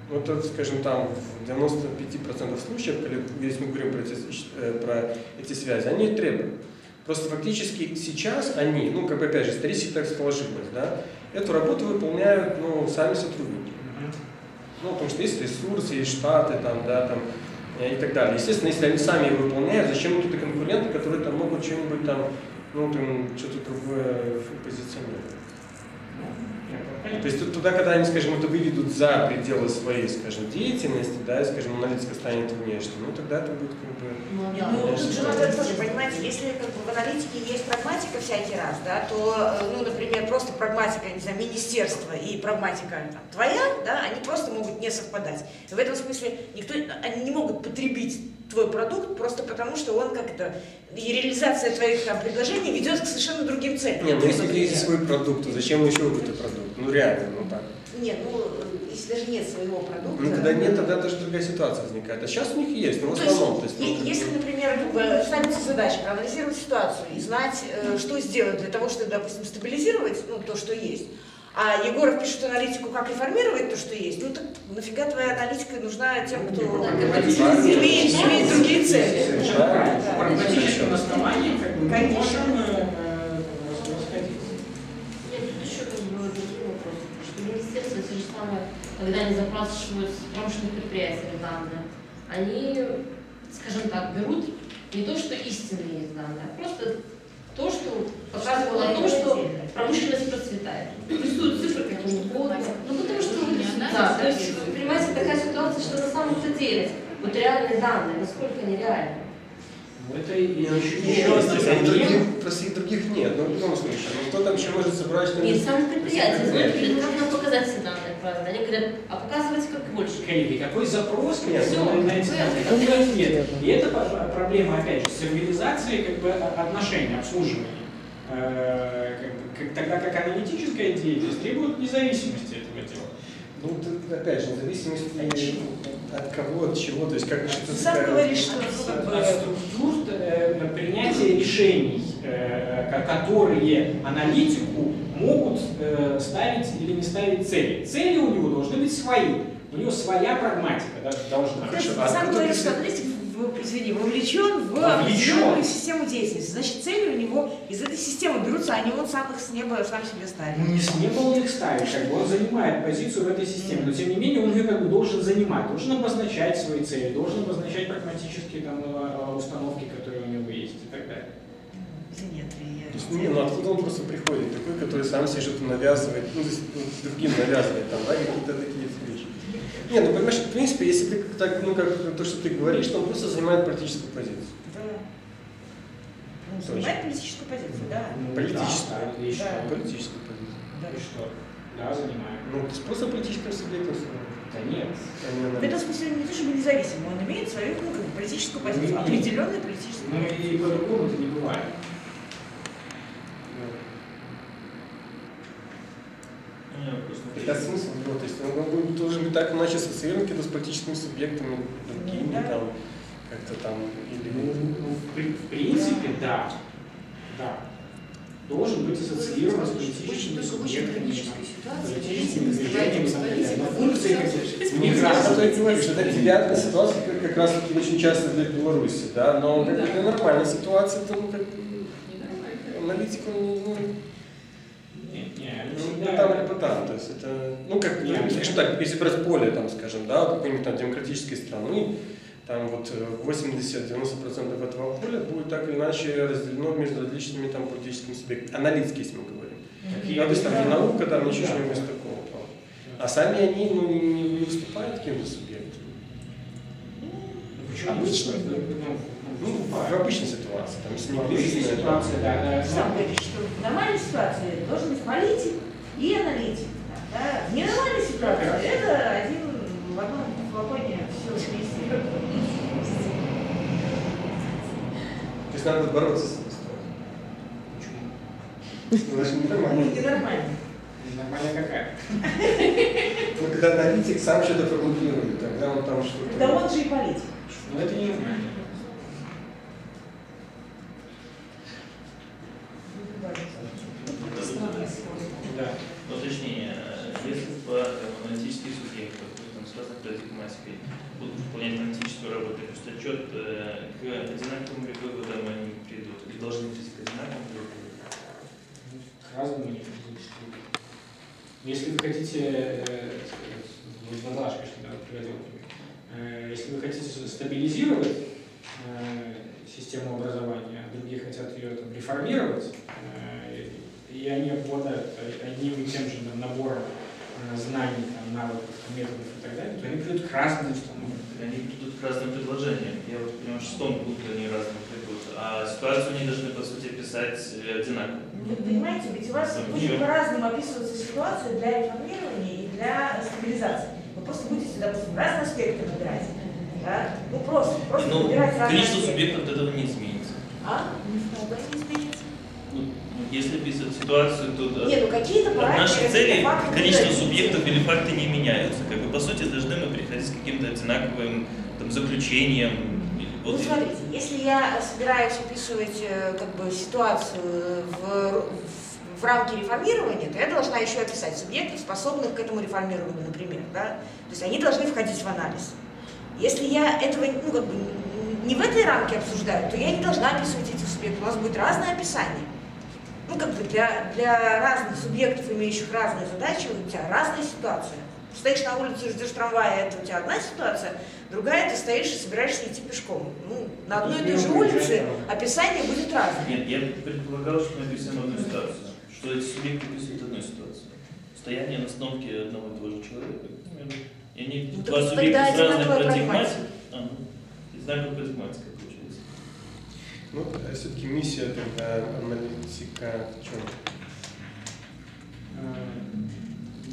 Вот, скажем, там в 95% случаев, если мы говорим про эти связи, они требуют. Просто фактически сейчас они, ну, как бы опять же, исторически так сложилось, да, эту работу выполняют, ну, сами сотрудники. Ну, потому что есть ресурсы, есть штаты, там, да, там, и так далее. Естественно, если они сами ее выполняют, зачем какие-то конкуренты, которые там могут что-нибудь там, ну, там, что-то другое позиционировать. То есть туда, когда они, скажем, это выведут за пределы своей, скажем, деятельности, да, и, скажем, аналитика станет внешней, ну, тогда это будет как бы... Ну, тут же надо тоже, понимаете, если как бы в аналитике есть прагматика всякий раз, да, то, ну, например, просто прагматика, не знаю, министерства и прагматика там, твоя, да, они просто могут не совпадать. И в этом смысле они не могут потребить твой продукт просто потому, что он как-то, и реализация твоих там предложений ведет к совершенно другим целям. Нет, ну если есть свой продукт, то зачем еще какой-то продукт? Ну реально, ну так. Нет, ну если даже нет своего продукта. Ну когда нет, тогда даже другая ситуация возникает. А сейчас у них есть, но в основном. Если, например, как бы, ставится задача проанализировать ситуацию и знать, что сделать для того, чтобы, допустим, стабилизировать ну, то, что есть, а Егоров пишет аналитику, как реформировать то, что есть, ну так нафига твоя аналитика нужна тем, кто имеет другие цели. Прагматическим основанием, как бы, мы можем расходиться. Нет, тут еще как бы другие вопросы, потому что министерство, те же самые, когда они запрашивают с промышленных предприятий данные, они, скажем так, берут не то, что истинные есть данные, а просто то, что показывало о том, что промышленность процветает. Рисуют цифры какие угодно. Ну потому что, да, то есть, понимаете, такая ситуация, что на самом-то деле, вот реальные данные, насколько они реальны. Это еще просто и других нет, но в любом случае. Кто там еще может собрать? Нет, сами предприятия смотрят, как нам показать все данные правильно. Они говорят, а показывайте как больше. Коллеги, какой запрос на эти данные? Нет. И это проблема, опять же, цивилизации как бы, отношений, обслуживания. Тогда как аналитическая деятельность требует независимости этого дела. Ну, опять же, независимость от кого, от чего, то есть как что-то... Ты сам говоришь, что структур принятия решений, которые аналитику могут ставить или не ставить цели. Цели у него должны быть свои. У него своя прагматика должна быть. Ты сам говоришь, что аналитик вовлечен в определенную систему деятельности. Значит, цели у него из этой системы берутся, а не он сам их с неба сам себе ставит. Ну, не с неба он их ставит, как бы он занимает позицию в этой системе, но тем не менее он ее как бы должен занимать, должен обозначать свои цели, должен обозначать прагматические там, установки, которые у него есть и так далее. Не, ну откуда он просто приходит, такой, который сам себе что-то навязывает, ну, другим навязывает, там, да, какие-то такие вещи. Не, ну понимаешь, в принципе, если ты так, ну как то, что ты говоришь, то он просто занимает политическую позицию. Да. Ну, занимает политическую позицию, да. Политическую. Да, и что? Политическую позицию. Да, и что? Да, занимает. Ну, ты просто политическим субъектом. Да нет. В этом смысле он не то чтобы независим, он имеет свою ну, политическую позицию, определенную политическую позицию. Ну и по-другому это не бывает. Это смысл его, то есть он должен быть так иначе ассоциирован с политическими субъектами, другими, там, как-то там, или... В принципе, да. Да. Должен быть ассоциирован с политическими субъектами, политическими движениями, но функции у них разные. Это девятая ситуация, как раз таки очень часто для Беларуси, да, но как бы это нормальная ситуация, то ну, как аналитику, там либо там, то есть это, ну как, скажем так, если брать поле, там, скажем, да, какой-нибудь там демократической страны, там вот 80-90% этого поля будет так или иначе разделено между различными там политическими субъектами, аналитики, если мы говорим. Да, то есть там не наука, там ничего не без такого. А сами они ну, не выступают каким-то субъектом. Обычно. Ну, в обычной ситуации, там, если не Обычная ситуация, да. Сам говоришь, что в нормальной ситуации должен быть политик и аналитик. Да? В ненормальной ситуации это один в одном флаконе все вместе. То есть надо бороться с этой ситуацией. Ну, значит, ненормально. Ненормально. Нормальная какая? Ну, когда аналитик сам что-то формулирует, тогда он там что-то... Да он же и политик. Но это не нормально. Да. Уточнение. Если по аналитических субъектах, там, связанных с математикой, будут выполнять аналитическую работу, то есть отчет к одинаковым выводам они придут, или должны прийти к одинаковым выводам? К разным они придут. Если вы хотите, вот Наташа, конечно, приводил, если вы хотите стабилизировать систему образования, а другие хотят ее там, реформировать, и они обладают одним и тем же набором знаний, там, навыков, методов и так далее, то они придут к разным установкам. Они придут к разным предложениям. Я вот понимаю, что в 6-м пункте они разные придут, а ситуацию они должны, по сути, писать одинаково. Вы понимаете, ведь у вас будет по-разному описываться ситуация для реформирования и для стабилизации. Вы просто будете, допустим, разные аспекты набирать. Да? Ну просто набирать разные количество аспекты. субъектов от этого не изменится. А? Не изменится. Если описывать ситуацию, то Нет, ну какие-то параметры, наши цели, факты количество будут субъектов или факты не меняются. Как бы, по сути, должны мы приходить к каким-то одинаковым там, заключениям. Ну, смотрите, если я собираюсь описывать как бы, ситуацию в рамке реформирования, то я должна еще описать субъектов, способных к этому реформированию, например. Да? То есть они должны входить в анализ. Если я этого ну, как бы, не в этой рамке обсуждаю, то я не должна описывать эти субъекты. У нас будет разное описание. Ну, как бы для разных субъектов, имеющих разные задачи, у тебя разная ситуация. Стоишь на улице, ждешь трамвая, это у тебя одна ситуация, другая, ты стоишь и собираешься идти пешком. Ну, на одной и той же улице описание будет разное. Нет, я предполагал, что мы описываем одну ситуацию, что эти субъекты описывают одну ситуацию. Стояние на остановке одного и того же человека. И они Ну, два так субъекта с тогда разной одинаковая парадигматикой. Одинаковая парадигматика получается. Ну, все-таки миссия тогда аналитика в чем?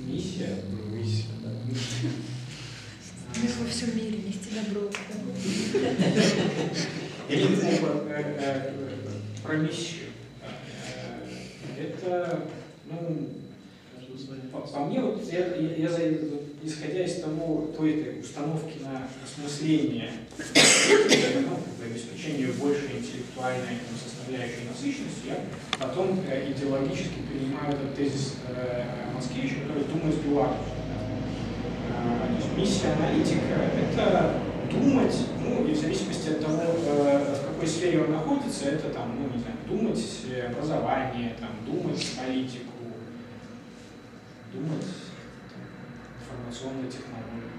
Миссия. Миссия, да. Мир во всем мире нести добро. Я не знаю про миссию. Это, ну, по мне, вот исходя из той этой установки на осмысление, ну, обеспечение большей интеллектуальной составляющей насыщенности, я потом идеологически принимаю этот тезис Маскевича, который думает в белорусском. То есть миссия аналитика – это думать, ну, и в зависимости от того, в какой сфере он находится, это там, ну, не знаю, думать образование, там, думать политику, думать там, информационные технологии.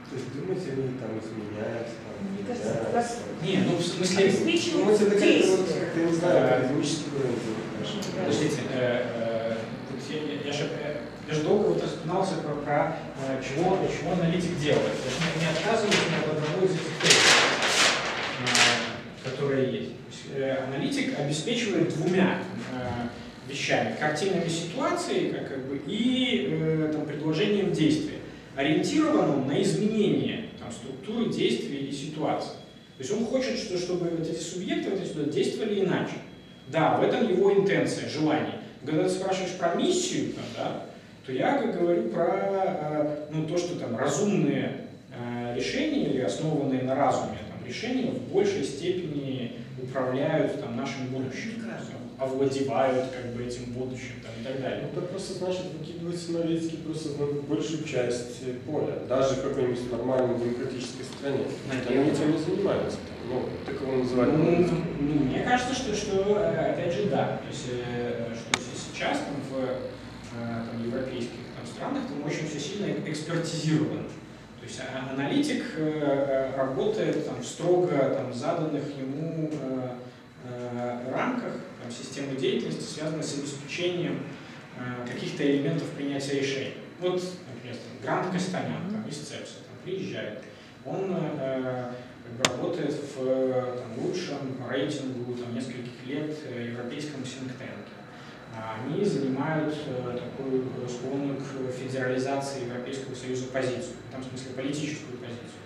То есть думать они там изменяются, там, Мне кажется, как раз Не, ну в смысле, обеспечивать это действие. как-то, не знаю, академический уровень. подождите, я же долго вот распинался про чего аналитик делает. Я же не отказываюсь от одного из этих тезисов, которые есть. Аналитик обеспечивает двумя вещами: картинами ситуации как бы, и там, предложением действия, ориентированным на изменение там, структуры действий и ситуации. То есть он хочет, чтобы вот эти субъекты действовали иначе. Да, в этом его интенция, желание. Когда ты спрашиваешь про миссию, там, да, то я как говорю про ну, то, что там разумные решения или основанные на разуме там, решения в большей степени управляют там, нашим будущим, овладевают как бы, этим будущим там, и так далее. Ну, это просто значит выкидывается аналитики просто в большую часть поля, даже в какой-нибудь нормальной демократической стране. Они этим не занимаются. Ну, таково называют. Мне кажется, что опять же, да. То есть, что сейчас там, в европейских там, странах там очень все сильно экспертизировано. То есть аналитик работает там, в строго там, заданных ему рамках там, системы деятельности, связанной с обеспечением каких-то элементов принятия решений. Вот, например, Грант Кастанян там, из ЦЕПСа приезжает он работает в лучшем рейтингу нескольких лет европейском синктенке. Они занимают такую склонную к федерализации Европейского Союза позицию, в этом смысле политическую позицию.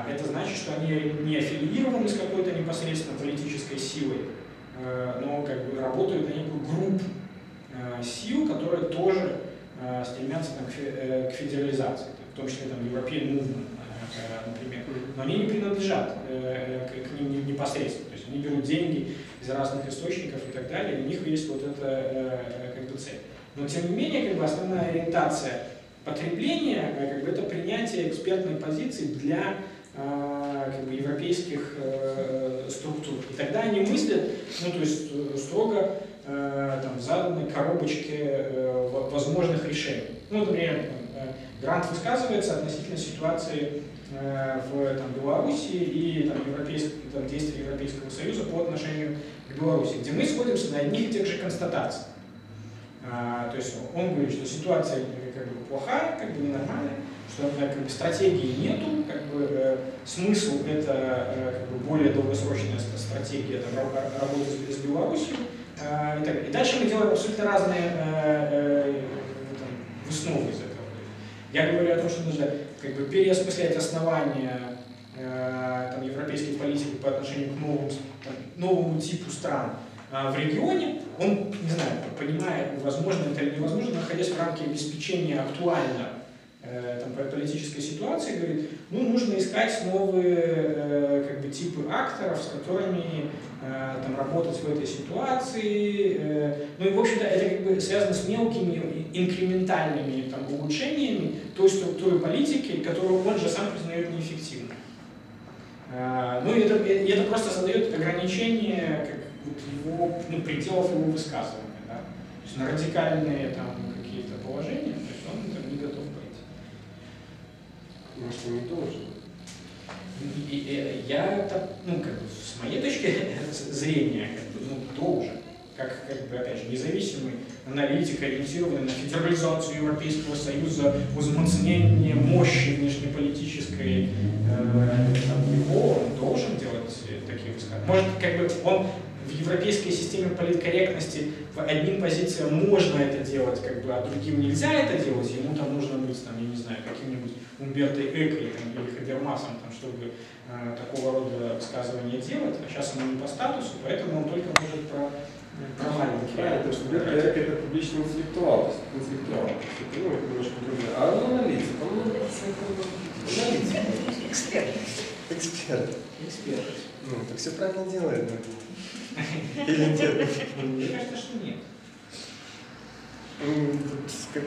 Это значит, что они не аффилированы с какой-то непосредственно политической силой, но работают на некую группу сил, которые тоже стремятся к федерализации, в том числе European Movement, например. Но они не принадлежат к ним непосредственно, то есть они берут деньги из разных источников и так далее, и у них есть вот эта цель. Но тем не менее, основная ориентация потребления это принятие экспертной позиции для европейских структур. И тогда они мыслят, строго в заданной коробочке возможных решений. Например, Грант высказывается относительно ситуации в Белоруссии и действий Европейского Союза по отношению к Беларуси, где мы сходимся на одних и тех же констатациях. То есть он говорит, что ситуация плохая, ненормальная, что стратегии нету, смысл это более долгосрочная стратегия работы с Беларусью. И дальше мы делаем абсолютно разные высновы из этого. Я говорю о том, что нужно переосмыслять основания европейской политики по отношению к новому типу стран в регионе. Он, не знаю, понимая, возможно это или невозможно, находясь в рамке обеспечения актуально политической ситуации, говорит, нужно искать новые типы акторов, с которыми работать в этой ситуации. И, в общем-то, это связано с мелкими инкрементальными улучшениями той структуры политики, которую он же сам признает неэффективной. И это просто создает ограничения его, пределов его высказывания. Да? То есть на радикальные какие-то положения, то есть он не готов пойти. Может, он не должен? Я, с моей точки зрения, должен. Опять же, независимый аналитик, ориентированный на федерализацию Европейского Союза, возмоцнение мощи внешнеполитической его, он должен делать такие высказывания. Может, он в европейской системе политкорректности по одним позициям можно это делать, а другим нельзя это делать, ему нужно быть, я не знаю, каким-нибудь Умберто Эко или Хабермасом, чтобы такого рода высказывания делать, а сейчас ему не по статусу, поэтому он только может про маленькие. Правильно, потому что Умберто Эко это публичный интеллектуал, это немножко другое. А он аналитик, аналитик. Эксперт. Так все правильно делает. Или нет? Мне кажется, что нет.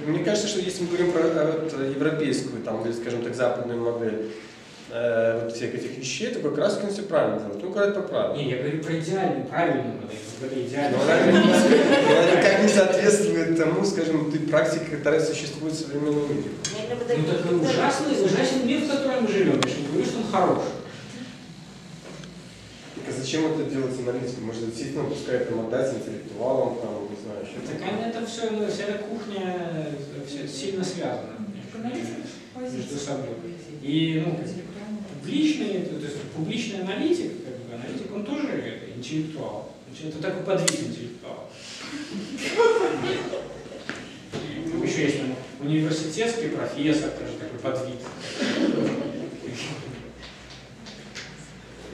Мне кажется, что если мы говорим про европейскую, или, скажем так, западную модель всех этих вещей, то как раз он все правильно делает. Говорят по правилам. Не, я говорю про идеальную, правильную модель. Но она никак не соответствует тому, скажем, той практике, которая существует в современном мире. Так ужасный мир, в котором мы живем. Я же не говорю, что он хороший. А зачем это делать аналитиком? Может, действительно, пускай это отдать интеллектуалам, не знаю, еще. Так это все, вся эта кухня все сильно связана между собой. И публичный аналитик, он тоже интеллектуал. Это такой подвид интеллектуала. Еще есть университетский профессор, тоже такой подвид.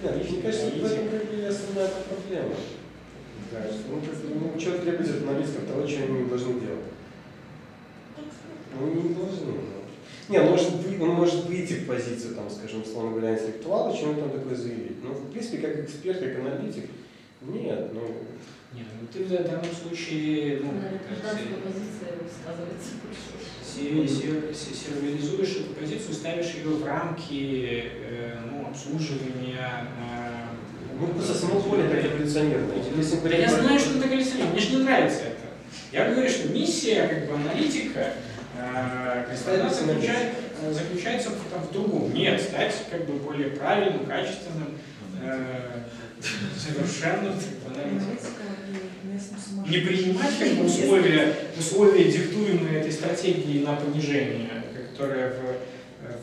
Мне кажется, в этом основная проблема. Что требует от аналитиков того, чего они не должны делать? Не должны. Он может выйти в позицию, скажем, условно говоря, интеллектуала, чем-то такое заявить. Но, в принципе, как эксперт, как аналитик, нет. Нет, ты в данном случае сервализуешь эту позицию, ставишь ее в рамки обслуживания. Просто само поле так эволюционерно. Я знаю, что это эволюционерно, мне же не нравится это. Я говорю, что миссия аналитика заключается в другом. Нет, стать более правильным, качественным, совершенным аналитиком. Не принимать условия, диктуемые этой стратегией на понижение, которая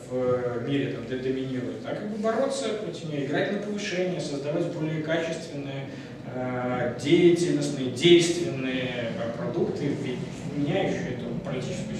в мире там, доминирует, а как бы бороться против нее, играть на повышение, создавать более качественные, деятельностные, действенные продукты, меняющие эту политическую